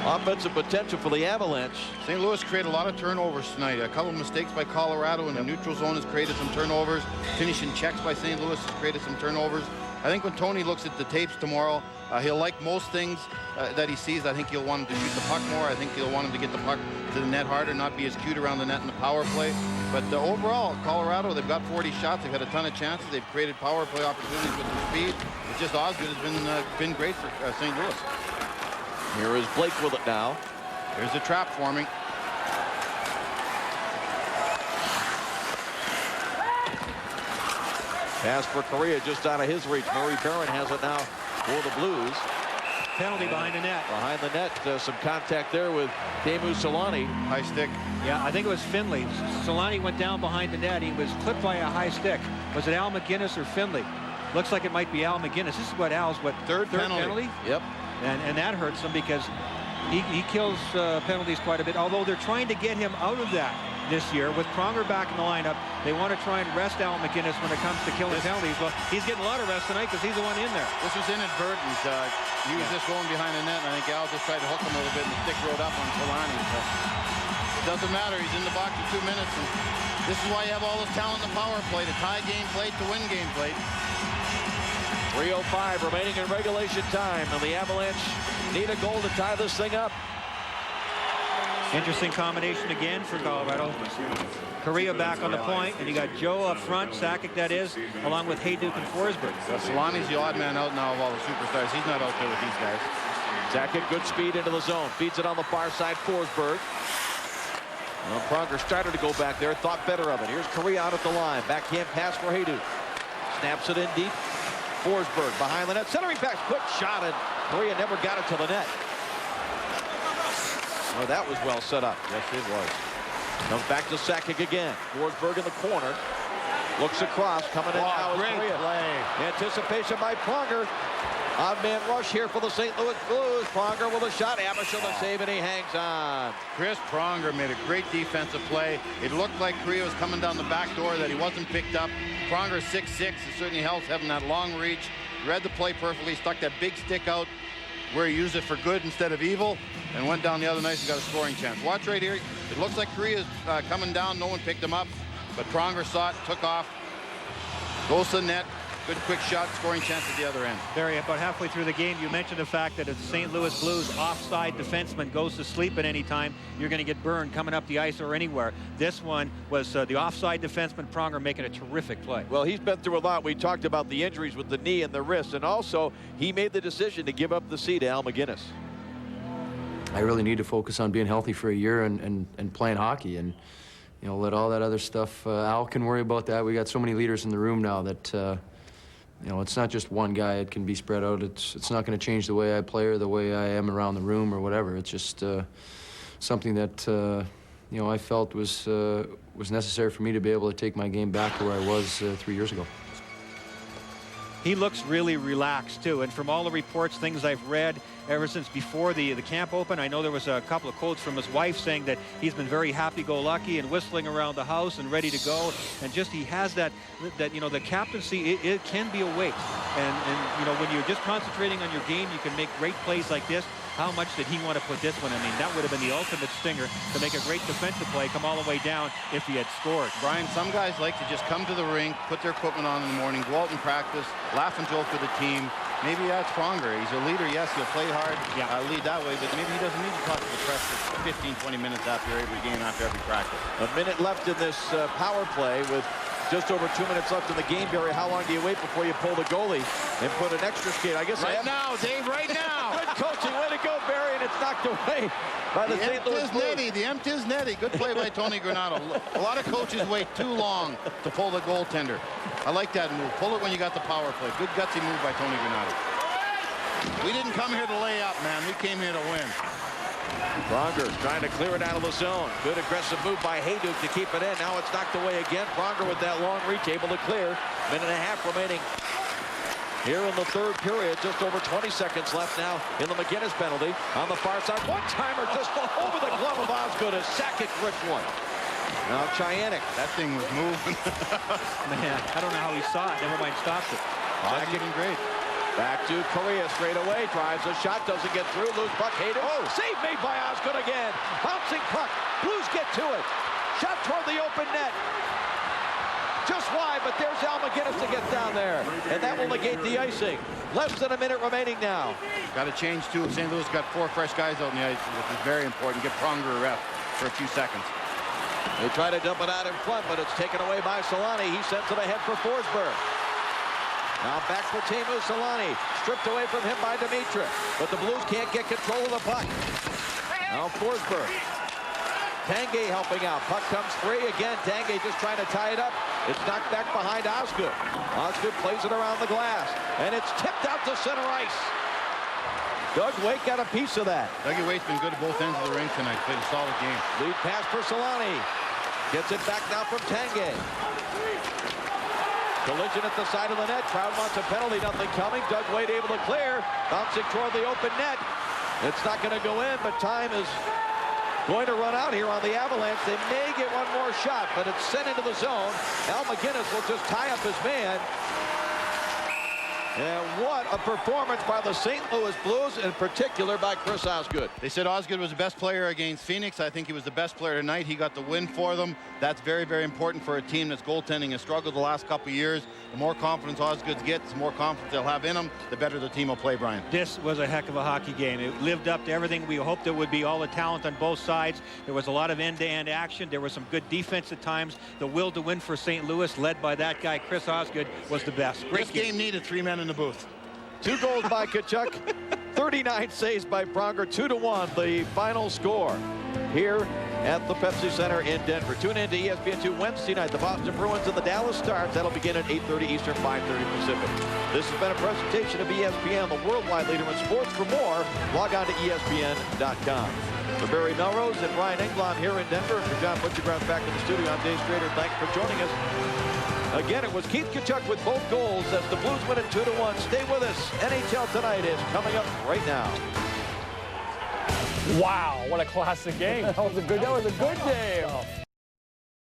S9: offensive potential for the Avalanche.
S7: St. Louis created a lot of turnovers tonight. A couple of mistakes by Colorado in the neutral zone has created some turnovers. Finishing checks by St. Louis has created some turnovers. I think when Tony looks at the tapes tomorrow, he'll like most things that he sees. I think he'll want him to shoot the puck more. I think he'll want him to get the puck to the net harder, not be as cute around the net in the power play. But overall, Colorado, they've got 40 shots. They've had a ton of chances. They've created power play opportunities with their speed. It's just Osgood has been great for St. Louis.
S9: Here is Blake with it now.
S7: There's a trap forming.
S9: Pass for Korea just out of his reach. Murray Barron has it now for the Blues.
S12: Penalty behind the net.
S9: Behind the net, some contact there with Teemu Solani.
S7: High stick.
S12: Yeah, I think it was Finley. Solani went down behind the net. He was clipped by a high stick. Was it Al McGinnis or Finley? Looks like it might be Al McGinnis. This is what Al's third penalty.
S9: Yep.
S12: And that hurts him because he kills penalties quite a bit. Although they're trying to get him out of that this year with Pronger back in the lineup. They want to try and rest Al McGinnis when it comes to killing penalties. Well, he's getting a lot of rest tonight because he's the one in there.
S7: This was inadvertent. He was just going behind the net, and I think Al just tried to hook him a little bit, and the stick rode up on Solani. So it doesn't matter. He's in the box for 2 minutes, and this is why you have all this talent in the power play, to tie game play, to win game play.
S9: 3:05 remaining in regulation time, and the Avalanche need a goal to tie this thing up.
S12: Interesting combination again for Colorado. Correa back on the point, and you got Joe up front, Sakic that is, along with Hayduk and Forsberg.
S7: Solani's the odd man out now of all the superstars. He's not out there with these guys.
S9: Sakic, good speed into the zone. Feeds it on the far side, Forsberg. Well, Pronger started to go back there, thought better of it. Here's Correa out at the line. Backhand pass for Hayduk. Snaps it in deep. Forsberg behind the net. Centering pass, quick shot, and Correa never got it to the net. Oh, that was well set up.
S7: Yes, it was.
S9: Comes back to Sakic again. Forsberg in the corner. Looks across. Coming in now is
S7: Great
S9: Correa.
S7: play.
S9: Anticipation by Pronger. Odd man rush here for the St. Louis Blues. Pronger with a shot. Amersham the save, and he hangs on.
S7: Chris Pronger made a great defensive play. It looked like Correa was coming down the back door, that he wasn't picked up. Pronger 6'6". It certainly helps having that long reach. Read the play perfectly. Stuck that big stick out where he used it for good instead of evil, and went down the other night and got a scoring chance. Watch right here. It looks like Correa's coming down. No one picked him up, but Pronger saw it, took off, goes to the net. Good quick shot, scoring chance at the other end.
S12: Barry, about halfway through the game, you mentioned the fact that if the St. Louis Blues offside defenseman goes to sleep at any time, you're going to get burned coming up the ice or anywhere. This one was the offside defenseman, Pronger, making a terrific play.
S9: Well, he's been through a lot. We talked about the injuries with the knee and the wrist, and also he made the decision to give up the C to Al McGinnis.
S10: I really need to focus on being healthy for a year and playing hockey, and let all that other stuff. Al can worry about that. We got so many leaders in the room now that it's not just one guy. It can be spread out. It's not going to change the way I play or the way I am around the room or whatever. It's just something that I felt was necessary for me to be able to take my game back to where I was 3 years ago.
S12: He looks really relaxed, too. And from all the reports, things I've read ever since before the camp open, I know there was a couple of quotes from his wife saying that he's been very happy-go-lucky and whistling around the house and ready to go. And just he has that the captaincy, it can be a weight. And when you're just concentrating on your game, you can make great plays like this. How much did he want to put this one? I mean, that would have been the ultimate stinger to make a great defensive play, come all the way down if he had scored.
S7: Brian, some guys like to just come to the rink, put their equipment on in the morning, go out and practice, laugh and joke with the team. Maybe that's Pronger. He's a leader, yes, he'll play hard, lead that way, but maybe he doesn't need to talk to the press for 15, 20 minutes after every game, after every practice.
S9: A minute left in this power play with just over 2 minutes left in the game, Barry. How long do you wait before you pull the goalie and put an extra skate? I guess
S7: right now, Dave, right now.
S9: Good coaching. Way to go, Barry, and it's knocked away by the St. Louis Blues.
S7: The empties netty. Good play by Tony Granato. A lot of coaches wait too long to pull the goaltender. I like that move. Pull it when you got the power play. Good gutsy move by Tony Granato. We didn't come here to lay up, man. We came here to win.
S9: Pronger trying to clear it out of the zone. Good aggressive move by Hayduk to keep it in. Now it's knocked away again. Pronger with that long reach, able to clear. Minute and a half remaining here in the third period. Just over 20 seconds left now in the McGinnis penalty. On the far side, one-timer just over the glove of Osgood as Sakic ripped one. Now Chyanek.
S7: That thing was moving.
S12: Man, I don't know how he saw it. Never mind stopped it.
S7: Sakic getting great.
S9: Back to Correa straight away. Drives a shot. Doesn't get through. Loose puck. Hayduk. Oh! Save made by Osgood again. Bouncing puck. Blues get to it. Shot toward the open net. Just wide, but there's Al McGinnis to get down there. And that will negate the icing. Less than a minute remaining now.
S7: Got to change, too. St. Louis got 4 fresh guys out on the ice, which is very important. Get Pronger a ref for a few seconds.
S9: They try to dump it out in front, but it's taken away by Solani. He sends it ahead for Forsberg. Now back for Teemu Solani. Stripped away from him by Dimitra. But the Blues can't get control of the puck. Now Forsberg. Tanguay helping out. Puck comes free. Again, Tanguay just trying to tie it up. It's knocked back behind Osgood. Osgood plays it around the glass. And it's tipped out to center ice. Doug Weight got a piece of that.
S7: Dougie Waite's been good at both ends of the rink tonight. Played a solid game.
S9: Lead pass for Solani. Gets it back now from Tanguay. Collision at the side of the net. Crowd wants a penalty. Nothing coming. Doug Weight able to clear. Bouncing toward the open net. It's not going to go in, but time is going to run out here on the Avalanche. They may get one more shot, but it's sent into the zone. Al McGinnis will just tie up his man. And what a performance by the St. Louis Blues, in particular by Chris Osgood.
S7: They said Osgood was the best player against Phoenix. I think he was the best player tonight. He got the win for them. That's very, very important for a team that's goaltending has struggled the last couple of years. The more confidence Osgood gets, the more confidence they'll have in him, the better the team will play, Brian.
S12: This was a heck of a hockey game. It lived up to everything we hoped it would be, all the talent on both sides. There was a lot of end-to-end action. There was some good defense at times. The will to win for St. Louis, led by that guy, Chris Osgood, was the best.
S7: This game needed 3 men in the booth.
S9: 2 goals by Tkachuk, 39 saves by Pronger, 2-1 the final score here at the Pepsi Center in Denver. Tune in to ESPN2 Wednesday night, the Boston Bruins and the Dallas Stars. That'll begin at 8:30 Eastern, 5:30 Pacific. This has been a presentation of ESPN, the worldwide leader in sports. For more, log on to ESPN.com. For Barry Melrose and Ryan Englund here in Denver, for John Butchergrass back in the studio, I'm Dave Strader. Thanks for joining us. Again, it was Keith Tkachuk with both goals as the Blues win it 2-1. Stay with us. NHL Tonight is coming up right now.
S5: Wow, what a classic game. That was a good game.